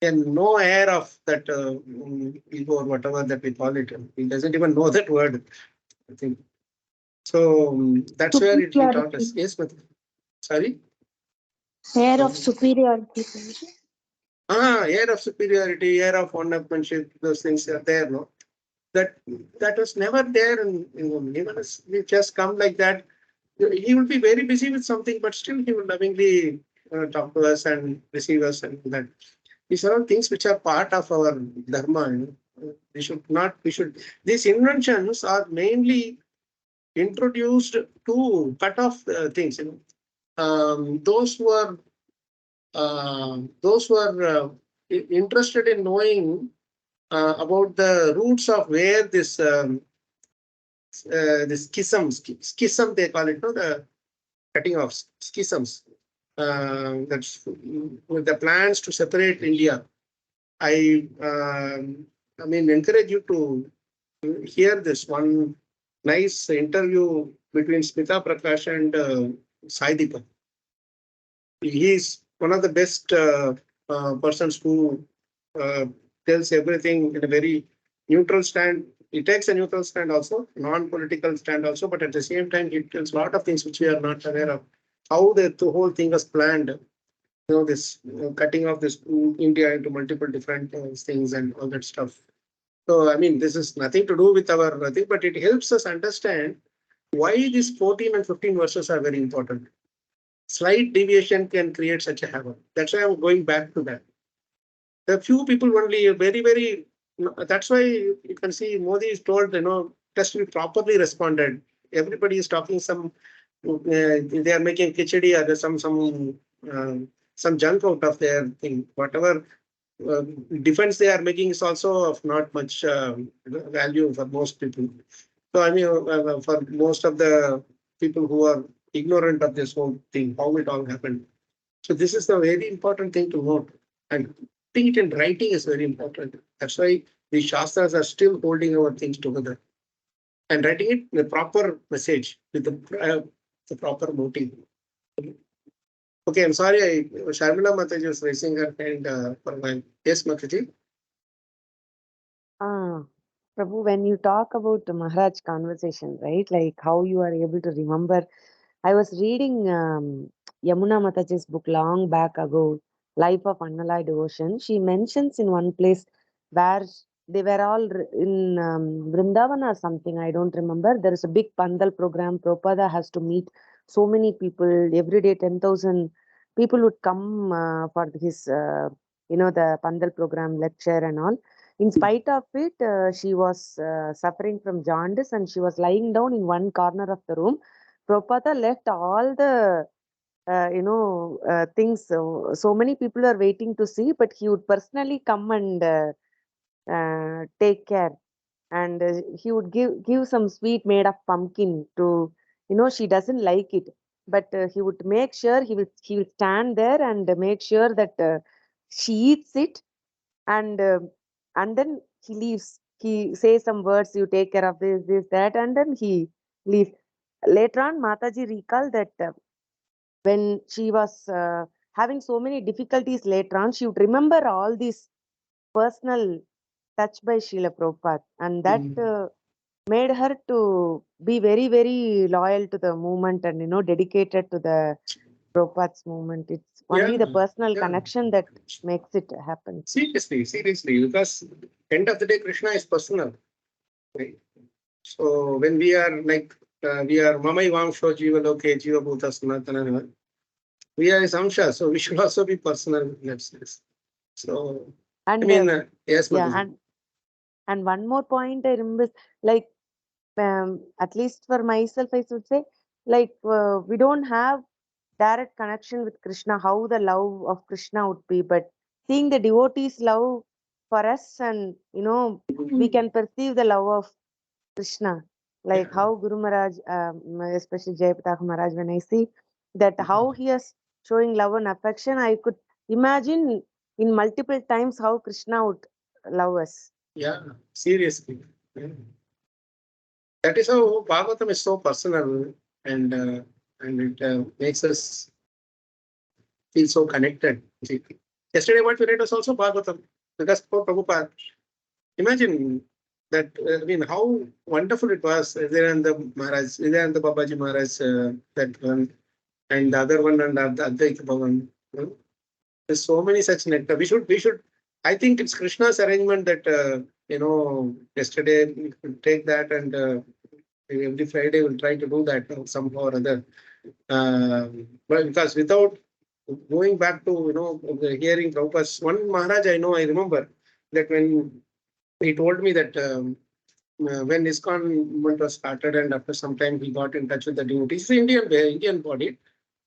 And no air of that ego or whatever that we call it. He doesn't even know that word, I think. So that's where it taught us. Yes, but sorry? Air of superiority. Air of superiority, air of one-upmanship, those things are there, no? That was never there in even we just come like that. he will be very busy with something, but still he will lovingly talk to us and receive us and that. These are all things which are part of our dharma. We should not, these inventions are mainly introduced to cut off things. Those who are interested in knowing about the roots of where this schism they call it, no, the cutting off schisms. That's with the plans to separate India. I mean, encourage you to hear this one nice interview between Smita Prakash and Sai Deepak. He is one of the best persons who tells everything in a very neutral stand. He takes a neutral stand also, non-political stand also, but at the same time, he tells a lot of things which we are not aware of. How the whole thing was planned. This cutting off this India into multiple different things and all that stuff. So, I mean, this is nothing to do with our thing, but it helps us understand why these 14 and 15 verses are very important. Slight deviation can create such a havoc. That's why I'm going back to that. A few people only very, that's why you can see Modi is told, just to be properly responded. Everybody is talking some, they are making khichdi or some junk out of their thing. Whatever defense they are making is also of not much value for most people. So I mean, for most of the people who are ignorant of this whole thing, how it all happened. So this is a very important thing to note. And putting it in writing is very important. That's why the Shastras are still holding our things together. And writing it in a proper message with the proper motive. Okay, I'm sorry, Sharmila Mataji was raising her hand for my. Yes, Mataji. Prabhu, when you talk about the Maharaj conversation, right, like how you are able to remember, I was reading Yamuna Mataji's book long back ago, Life of Unalloyed Devotion. She mentions in one place where they were all in Vrindavan or something, I don't remember. There is a big Pandal program. Prabhupada has to meet so many people. Every day, 10,000 people would come for his, the Pandal program lecture and all. In spite of it, she was suffering from jaundice and she was lying down in one corner of the room. Prabhupada left all the, things. So many people are waiting to see, but he would personally come and take care. And he would give some sweet made of pumpkin to, she doesn't like it, but he would make sure he will stand there and make sure that she eats it, and then he leaves. He says some words, you take care of this, that, and then he leaves. Later on, Mataji recalled that when she was having so many difficulties later on, she would remember all these personal touch by Srila Prabhupada, and that made her to be very, very loyal to the movement and dedicated to the Prabhupada's movement. It's only the personal connection that makes it happen. Seriously, because end of the day, Krishna is personal. Right? So when we are like, we are Mamai Vamsho Jiva Loke Jiva Bhuta Sanatana, we are Samsha, so we should also be personal in that sense. So, and, I mean, yes, yeah, and one more point I remember, like, at least for myself, I should say, like, we don't have direct connection with Krishna, how the love of Krishna would be, but seeing the devotees' love for us, and we can perceive the love of Krishna, like how Guru Maharaj, especially Jayapataka Maharaj, when I see that how he is showing love and affection, I could imagine in multiple times how Krishna would love us. Yeah, seriously. Yeah. That is how Bhagavatam is so personal, and it makes us feel so connected. Yesterday, what we read was also Bhagavatam, because for Prabhupada. Imagine that, I mean, how wonderful it was. There and the Maharaj, there and the Babaji Maharaj, that one, and the other one, and the Advaita Bhavan. There's so many such nectar. We should. I think it's Krishna's arrangement that yesterday we could take that and Every Friday we'll try to do that somehow or other. But because without going back to hearing Prabhupada's one Maharaj, I remember that when he told me that when ISKCON movement was started, and after some time he got in touch with the devotees, Indian body.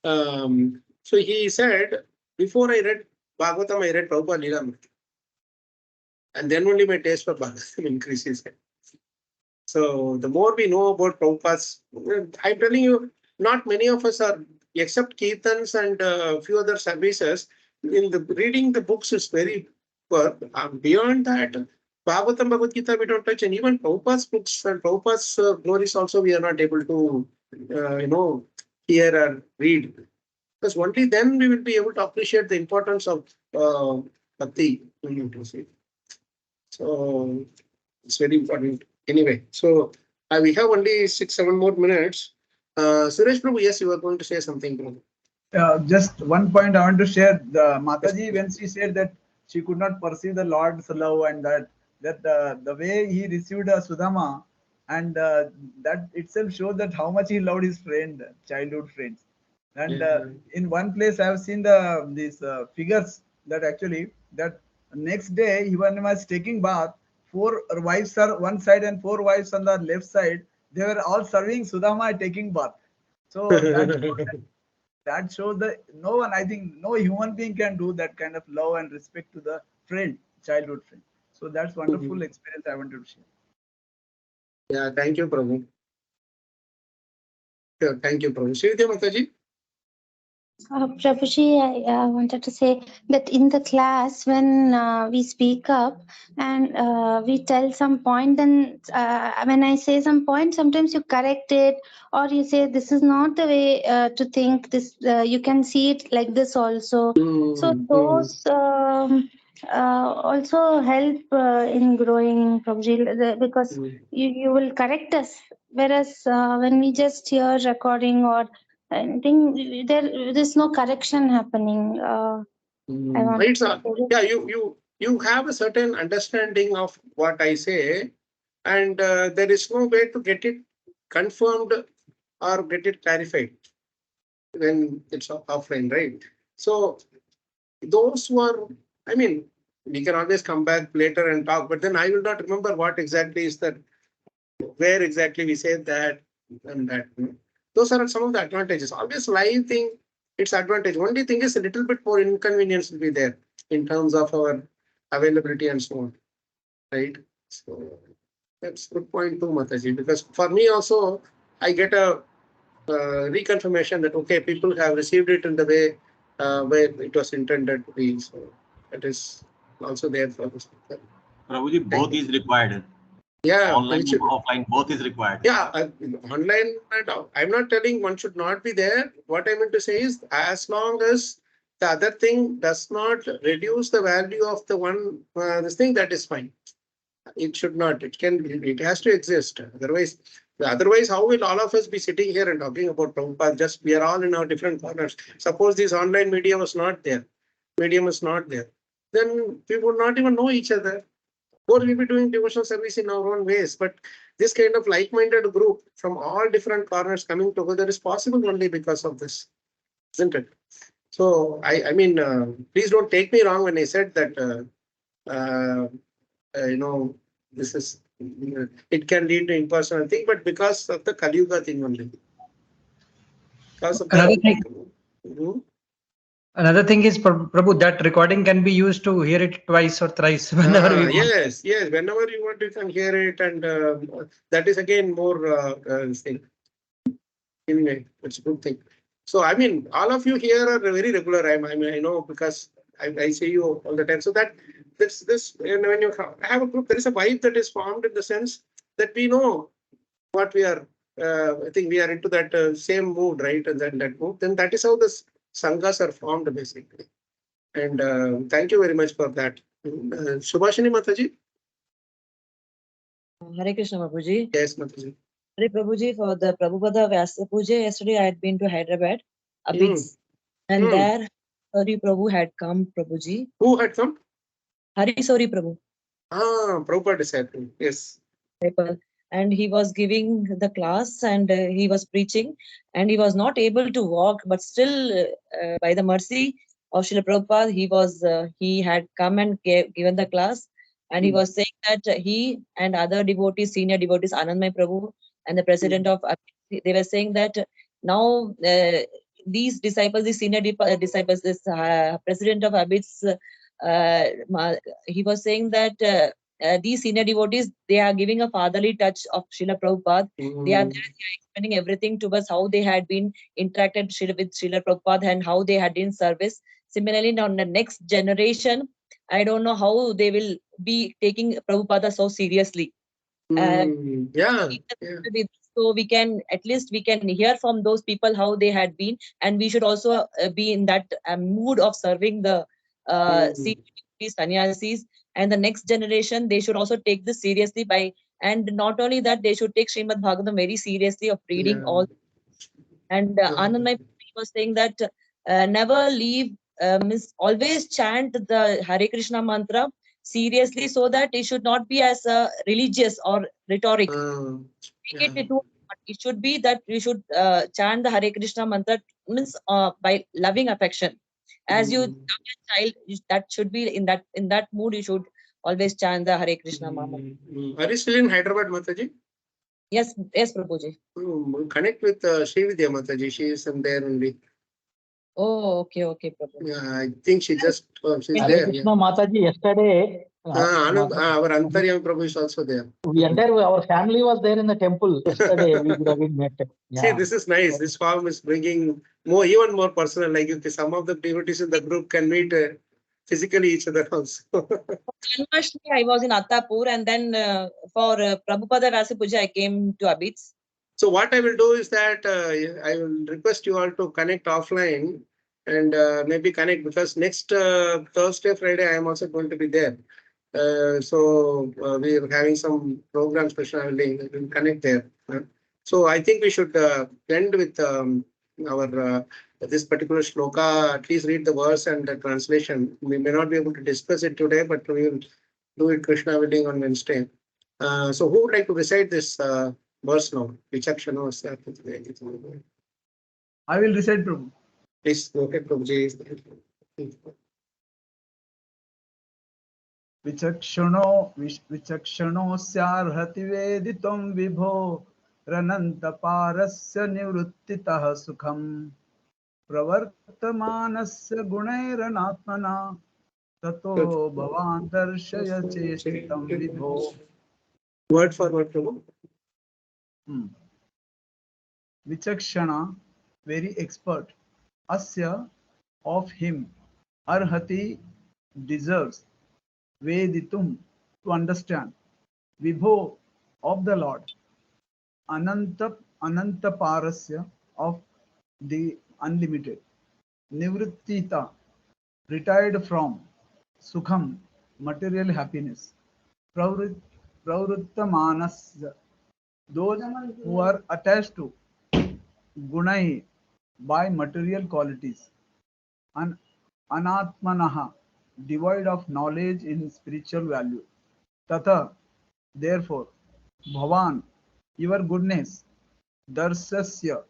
So he said, before I read Bhagavatam, I read Prabhupada Leela, and then only my taste for Bhagavatam increases. So the more we know about Prabhupada's, I'm telling you, not many of us are, except Kirtans and a few other services, in the reading the books is very poor. Beyond that, Bhagavatam, Bhagavad Gita, we don't touch, and even Prabhupada's books and Prabhupada's glories also we are not able to, hear or read. Because only then we will be able to appreciate the importance of bhakti. So it's very important. Anyway, so we have only 6-7 more minutes. Suresh Prabhu, yes, you were going to say something, Prabhu. Just one point I want to share. The Mataji, when she said that she could not perceive the Lord's love, and that the way he received Sudama, and that itself shows that how much he loved his friend, childhood friends. And in one place I have seen these figures that actually that next day he was taking bath, 4 wives are one side and 4 wives on the left side. They were all serving Sudama taking bath. So that shows that no one, I think, no human being can do that kind of love and respect to the friend, childhood friend. So that's wonderful experience I wanted to share. Yeah, thank you, Prabhu. Sure, thank you, Prabhu. Sridhya Mataji. Prabhuji, I wanted to say that in the class, when we speak up and we tell some point, then when I say some point, sometimes you correct it, or you say this is not the way to think. This you can see it like this also. So those also help in growing, Prabhuji, because you will correct us. Whereas when we just hear recording or I think there's no correction happening. It's you have a certain understanding of what I say, and there is no way to get it confirmed or get it clarified when it's offline, right? So those who are, I mean, we can always come back later and talk, but then I will not remember what exactly is that, where exactly we said that and that. Those are some of the advantages. Always live thing, its advantage. Only thing is a little bit more inconvenience will be there in terms of our availability and so on, right? So that's a good point too, Mataji, because for me also, I get a reconfirmation that, okay, people have received it in the way where it was intended to be. So that is also there for us. Prabhuji, both is required. Yeah, online and offline, both is required. Yeah, online and I'm not telling one should not be there. What I meant to say is, as long as the other thing does not reduce the value of the one this thing, that is fine. It should not. It has to exist. Otherwise, how will all of us be sitting here and talking about Prabhupada? Just we are all in our different corners. Suppose this online media was not there, medium is not there, then we would not even know each other. Or we'll be doing devotional service in our own ways. But this kind of like-minded group from all different corners coming together is possible only because of this, isn't it? So I mean, please don't take me wrong when I said that. This is it can lead to impersonal thing, but because of the Kali Yuga thing only. Because of Another thing. Mhm. Another thing is, Prabhu, that recording can be used to hear it twice or thrice whenever we want. Yes, whenever you want, you can hear it, and that is again more thing. Anyway, it's a good thing. So I mean, all of you here are very regular. I mean, I know because I see you all the time. So that this when you have a group, there is a vibe that is formed in the sense that we know what we are. I think we are into that same mood, right? And then that mood. Then that is how the sanghas are formed, basically. And thank you very much for that. Subhashini Mataji. Hare Krishna Prabhuji. Yes, Mataji. Hare Prabhuji, for the Prabhupada Vyasa Puja, yesterday I had been to Hyderabad, and there Hari Prabhu had come, Prabhuji. Who had come? Hari Sori Prabhu. Prabhupada disciple. Yes. and he was giving the class, and he was preaching, and he was not able to walk, but still, by the mercy of Srila Prabhupada, he had come and given the class, and he was saying that he and other devotees, senior devotees, Anandmay Prabhu and the president of, they were saying that now these disciples, these senior disciples, this president of Abid's, he was saying that these senior devotees, they are giving a fatherly touch of Srila Prabhupada. They are explaining everything to us, how they had been interacted with Srila Prabhupada and how they had been service. Similarly, now the next generation, I don't know how they will be taking Prabhupada so seriously. So we can, at least we can hear from those people how they had been, and we should also be in that mood of serving the sannyasis, and the next generation, they should also take this seriously and not only that, they should take Srimad Bhagavatam very seriously of reading all. And Anandmay was saying that never leave, always chant the Hare Krishna mantra seriously, so that it should not be as a religious or rhetoric. It should be that we should chant the Hare Krishna mantra, means by loving affection. As you love your child, that should be in that mood. You should always chant the Hare Krishna mantra. Are you still in Hyderabad, Mataji? Yes, Prabhuji. Connect with Srividya Mataji. She is there only. Oh, okay, Prabhu. Yeah, I think she just she's Hare there. Krishna Mataji yesterday. Our Antaryam Prabhu is also there. Our family was there in the temple yesterday. We would have been met. Yeah. See, this is nice. This form is bringing even more personal. Like some of the devotees in the group can meet physically each other also. Janmashtami, I was in Attapur, and then for Prabhupada Vyasa Puja, I came to Abid's. So what I will do is that I will request you all to connect offline and maybe connect, because next Thursday, Friday, I am also going to be there. So we are having some programs, specially we will connect there. So I think we should end with our this particular shloka, at least read the verse and the translation. We may not be able to discuss it today, but we will do it Krishna willing on Wednesday. So who would like to recite this verse now? I will recite, Prabhu. Please go ahead, Prabhuji. विचक्षणोऽस्यार्हति वेदितुं विभो रनन्तपारस्य निवृत्तितः सुखम् प्रवर्तमानस्य गुणैरनात्मना ततो भवान् दर्शय चेष्टितं विभो. Word for word, Prabhu. Vichakshana, very expert. Asya, of him. Arhati, deserves. Veditum, to understand. Vibho, of the Lord. Anantaparasya, of the unlimited. Nivrittita, retired from. Sukham, material happiness. Pravruttamanasya, those who are attached to. Gunai, by material qualities. Anatmanaha, devoid of knowledge in spiritual value. Tata, therefore, Bhavan, your goodness. Darsasya,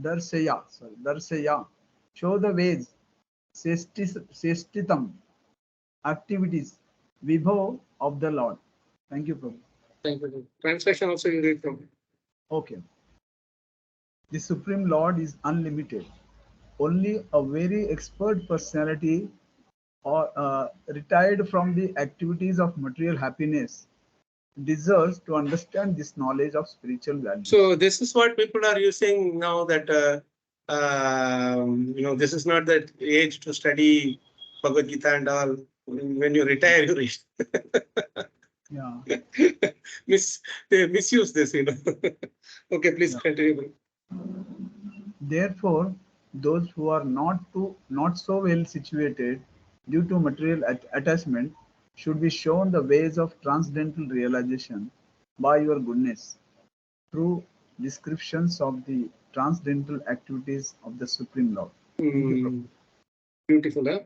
Darsaya, show the ways. Sestitam, activities. Vibho, of the Lord. Thank you, Prabhu. Thank you. Translation also you read from. Okay. The Supreme Lord is unlimited. Only a very expert personality or retired from the activities of material happiness deserves to understand this knowledge of spiritual value. So this is what people are using now, that this is not that age to study Bhagavad Gita and all. When you retire, you reach. Yeah. They misuse this, Okay, please continue. Therefore, those who are not so well situated due to material attachment should be shown the ways of transcendental realization by your goodness through descriptions of the transcendental activities of the Supreme Lord. Beautiful, huh?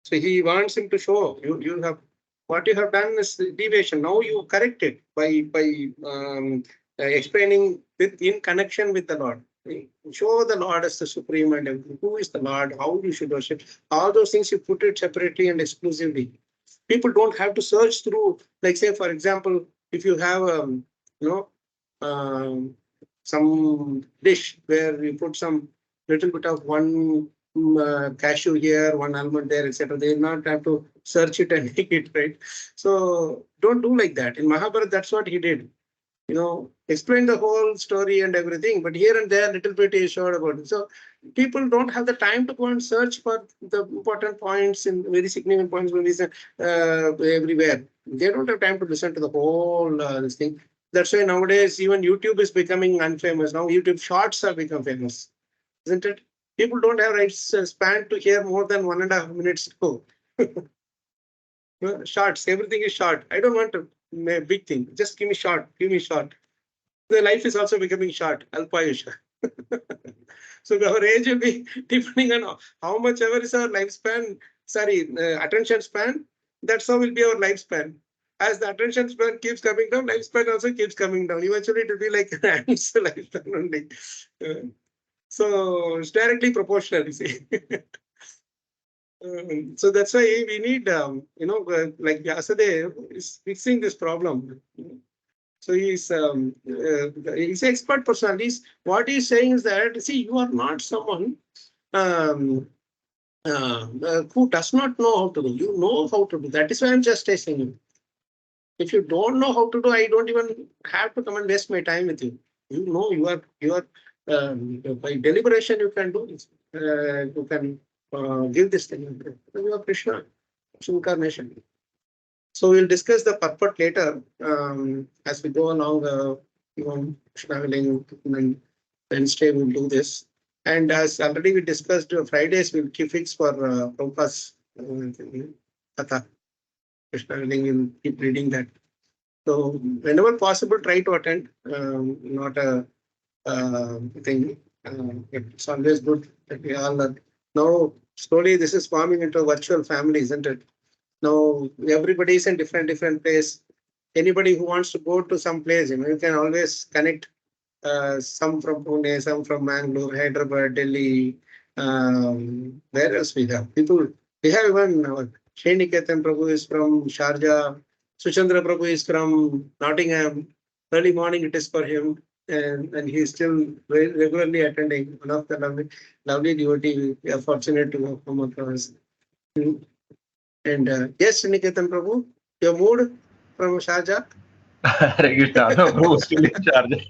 So he wants him to show you have what you have done is deviation. Now you correct it by explaining in connection with the Lord. Show the Lord as the supreme and everything. Who is the Lord? How you should worship? All those things you put it separately and exclusively. People don't have to search through. Like say, for example, if you have some dish where you put some little bit of one cashew here, one almond there, etc. They will not have to search it and make it, right? So don't do like that. In Mahabharata, that's what he did. Explain the whole story and everything, but here and there, little bit is short about it. So people don't have the time to go and search for the important points and very significant points everywhere. They don't have time to listen to the whole this thing. That's why nowadays even YouTube is becoming unfamous. Now YouTube Shorts have become famous, isn't it? People don't have right span to hear more than 1.5 minutes to go. Shorts, everything is short. I don't want to big thing. Just give me short. Give me short. The life is also becoming short. Alpayusha. So our age will be depending on how much ever is our lifespan. Sorry, attention span. That's how will be our lifespan. As the attention span keeps coming down, lifespan also keeps coming down. Eventually, it will be like ants lifespan only. So it's directly proportional. You see. So that's why we need, like Vyasadeva is fixing this problem. So he's an expert personality. What he's saying is that, see, you are not someone who does not know how to do. You know how to do. That is why I'm just testing you. If you don't know how to do, I don't even have to come and waste my time with you. You know, you are by deliberation you can do this. You can give this thing. You are Krishna, incarnation. So we'll discuss the purport later as we go along. Traveling and Wednesday we'll do this. And as already we discussed, Fridays we'll keep fixed for Prabhupada's Katha. Krishna will keep reading that. So whenever possible, try to attend. Not a thing. It's always good that we all are. Now slowly this is forming into a virtual family, isn't it? Now everybody is in different place. Anybody who wants to go to some place, you can always connect. Some from Pune, some from Mangalore, Hyderabad, Delhi. Where else we have people? We have even Sriniketan Prabhu is from Sharjah. Suchandra Prabhu is from Nottingham. Early morning it is for him, and he is still regularly attending. One of the lovely devotee we are fortunate to come across. And yes, Sriniketan Prabhu, your mood from Sharjah? Hare Krishna. No, Prabhu, still in charge.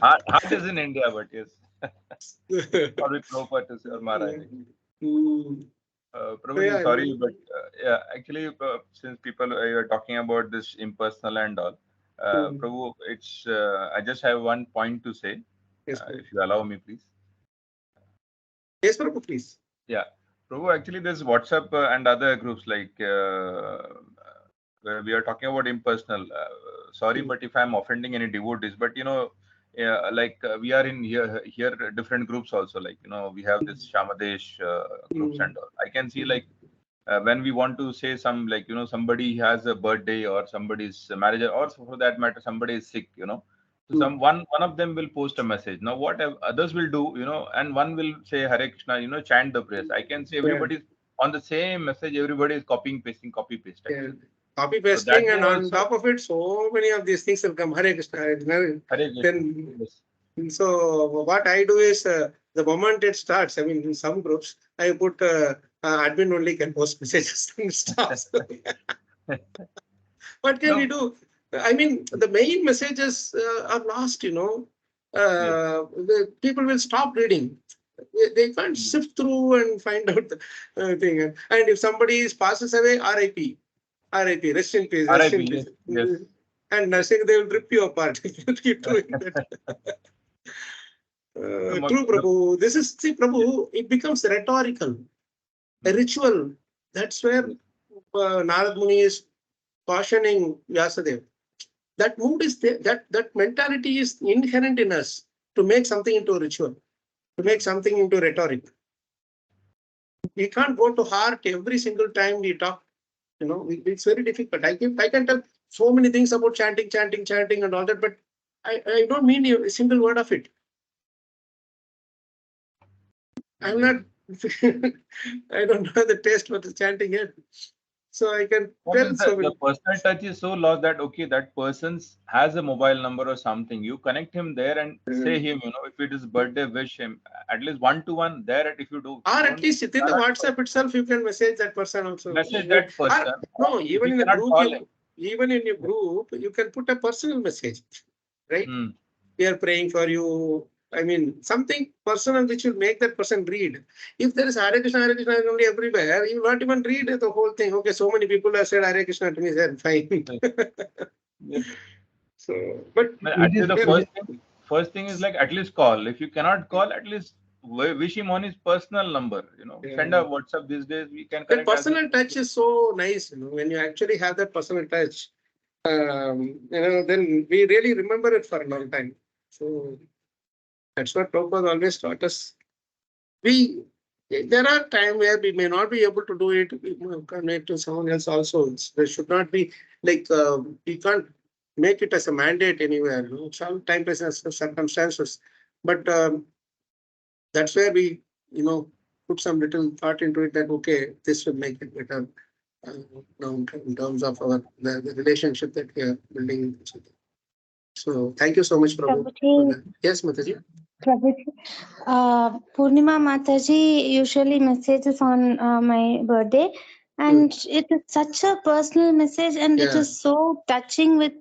Heart is in India, but yes. Sorry, Prabhupada to say, or Maharaj. Prabhuji, sorry, but yeah, actually, since people are talking about this impersonal and all, Prabhu, it's I just have one point to say. Yes, if you allow me, please. Yes, Prabhu, please. Yeah, Prabhu, actually, there's WhatsApp and other groups like where we are talking about impersonal. Sorry, but if I'm offending any devotees, but we are in here different groups also. Like we have this Shamadesh groups and all. I can see like when we want to say some like somebody has a birthday or somebody's marriage or for that matter somebody is sick. So one of them will post a message. Now what others will do, and one will say Hare Krishna, chant the prayers. I can see everybody's on the same message. Everybody is copying, pasting, copy paste. Yeah. Copy pasting, so and on top of it, so many of these things will come. Hare Krishna. Hare Krishna. Then, yes. So what I do is the moment it starts, I mean, in some groups, I put admin only can post messages and stuff. What can we do? I mean, the main messages are lost. The people will stop reading. They can't sift through and find out the thing. And if somebody passes away, RIP. RIP, rest in peace. Rest in peace. Yes. And nursing, they will rip you apart. Keep doing that. True, Prabhu. This is, see, Prabhu, it becomes rhetorical, a ritual. That's where Narada Muni is cautioning Vyasadeva. That mood is there, that mentality is inherent in us to make something into a ritual, to make something into rhetoric. We can't go to heart every single time we talk. It's very difficult. I can tell so many things about chanting and all that, but I don't mean a single word of it. I'm not, I don't know the taste for the chanting yet. So I can tell so many. The personal touch is so lost that, okay, that person has a mobile number or something. You connect him there and say him, if it is birthday, wish him. At least one-to-one there, if you do. Or at least within the WhatsApp itself, you can message that person also. Message that person. No, even in a group, even in your group, you can put a personal message, right? We are praying for you. I mean, something personal which will make that person read. If there is Hare Krishna only everywhere, you will not even read the whole thing. Okay, so many people have said Hare Krishna to me, then fine. So, but actually, the first thing is like at least call. If you cannot call, at least wish him on his personal number. Send a WhatsApp these days. We can connect. The personal touch is so nice. When you actually have that personal touch, then we really remember it for a long time. So that's what Prabhupada always taught us. There are times where we may not be able to do it. We connect to someone else also. There should not be like we can't make it as a mandate anywhere. Sometimes as circumstances, but that's where we put some little thought into it that okay, this will make it better in terms of the relationship that we are building. So thank you so much, Prabhu. Yes, Mataji. Purnima Mataji usually messages on my birthday, and it is such a personal message, and it is so touching with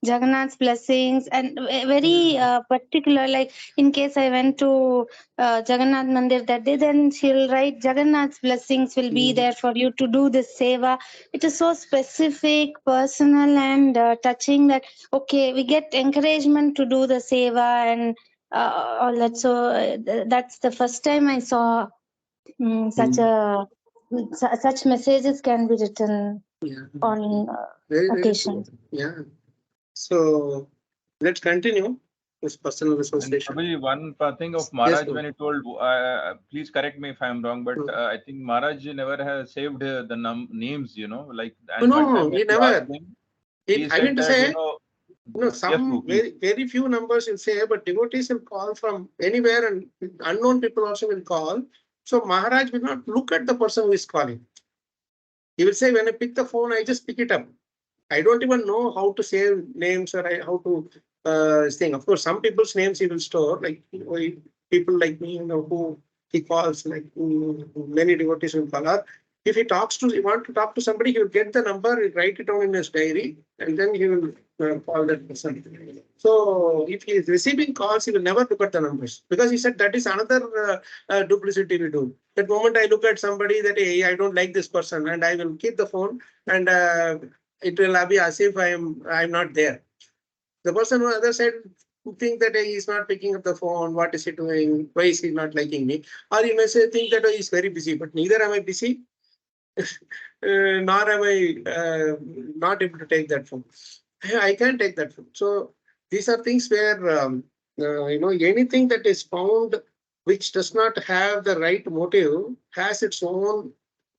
Jagannath's blessings, and very particular. Like in case I went to Jagannath Mandir that day, then she'll write Jagannath's blessings will be there for you to do this seva. It is so specific, personal, and touching that okay, we get encouragement to do the seva and all that. So that's the first time I saw such messages can be written on occasion. Yeah. So let's continue this personal association. One thing of Maharaj when he told, please correct me if I'm wrong, but I think Maharaj never has saved the names, like. No, he never. I mean to say. Some very few numbers will say, but devotees will call from anywhere and unknown people also will call. So Maharaj will not look at the person who is calling. He will say, when I pick the phone, I just pick it up. I don't even know how to save names or how to thing. Of course, some people's names he will store, like people like me, who he calls, like many devotees will call. Or if he want to talk to somebody, he will get the number, he'll write it down in his diary, and then he will call that person. So if he is receiving calls, he will never look at the numbers, because he said that is another duplicity we do. That moment I look at somebody that, hey, I don't like this person, and I will keep the phone, and it will be as if I'm not there. The person on the other side think that he is not picking up the phone. What is he doing? Why is he not liking me? Or you may think that he is very busy, but neither am I busy. Nor am I not able to take that phone. I can take that phone. So these are things where anything that is found which does not have the right motive has its own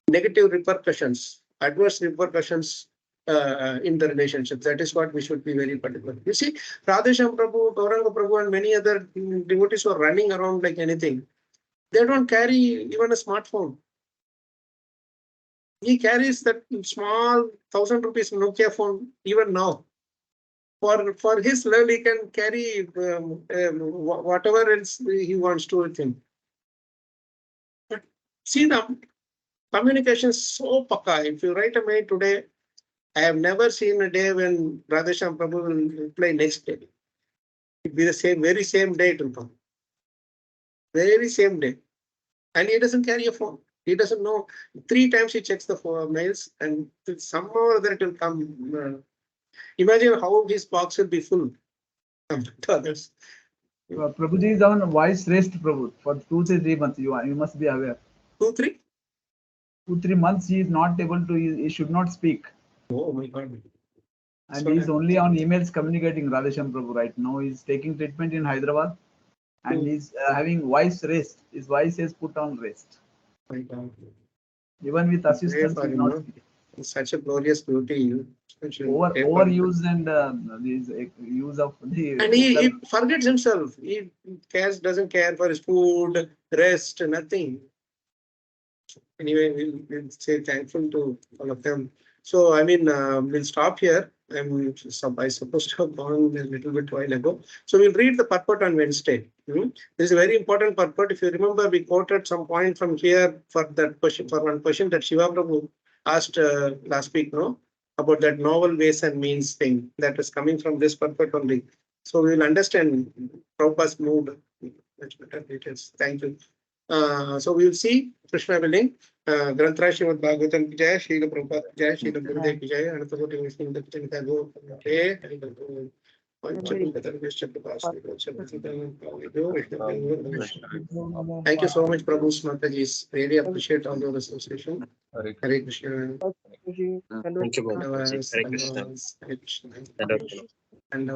negative repercussions, adverse repercussions in the relationship. That is what we should be very particular. You see, Radhesham Prabhu, Gauranga Prabhu, and many other devotees who are running around like anything. They don't carry even a smartphone. He carries that small 1,000 rupees Nokia phone even now. For his level, he can carry whatever else he wants to with him. But see the communication is so pakka. If you write a mail today, I have never seen a day when Radhesham Prabhu will reply next day. It will be the very same day it will come. Very same day. And he doesn't carry a phone. He doesn't know. 3 times he checks the mails, and somehow or other it will come. Imagine how his box will be full compared to others. Prabhuji is on voice rest, Prabhu, for 2-3 months. You must be aware. 2-3 months he is not able to. He should not speak. Oh my God! And he is only on emails communicating. Radhesham Prabhu right now he's taking treatment in Hyderabad, and he's having voice rest. His voice is put on rest. My God. Even with assistance, he is not speaking. such a glorious beauty. Overuse and this use of the. And he forgets himself. He doesn't care for his food, rest, nothing. Anyway, we'll say thankful to all of them. So, I mean, we'll stop here. I supposed to have gone a little bit while ago. So we'll read the purport on Wednesday. This is a very important purport. If you remember, we quoted some point from here for that question, for one question that Shiva Prabhu asked last week, no? About that novel ways and means thing that is coming from this purport only. So we will understand Prabhupada's mood much better details. Thank you. So we will see Krishna willing. Granthra Srimad Bhagavatam ki jai, Srila Prabhupada ki jai, Srila Gurudev ki jai, Anattakoti Vishnu Dakshana Thago, Thank you so much, Prabhu Mataji. Really appreciate all your association. Hare Krishna. Thank you, Prabhu. Hare Krishna. And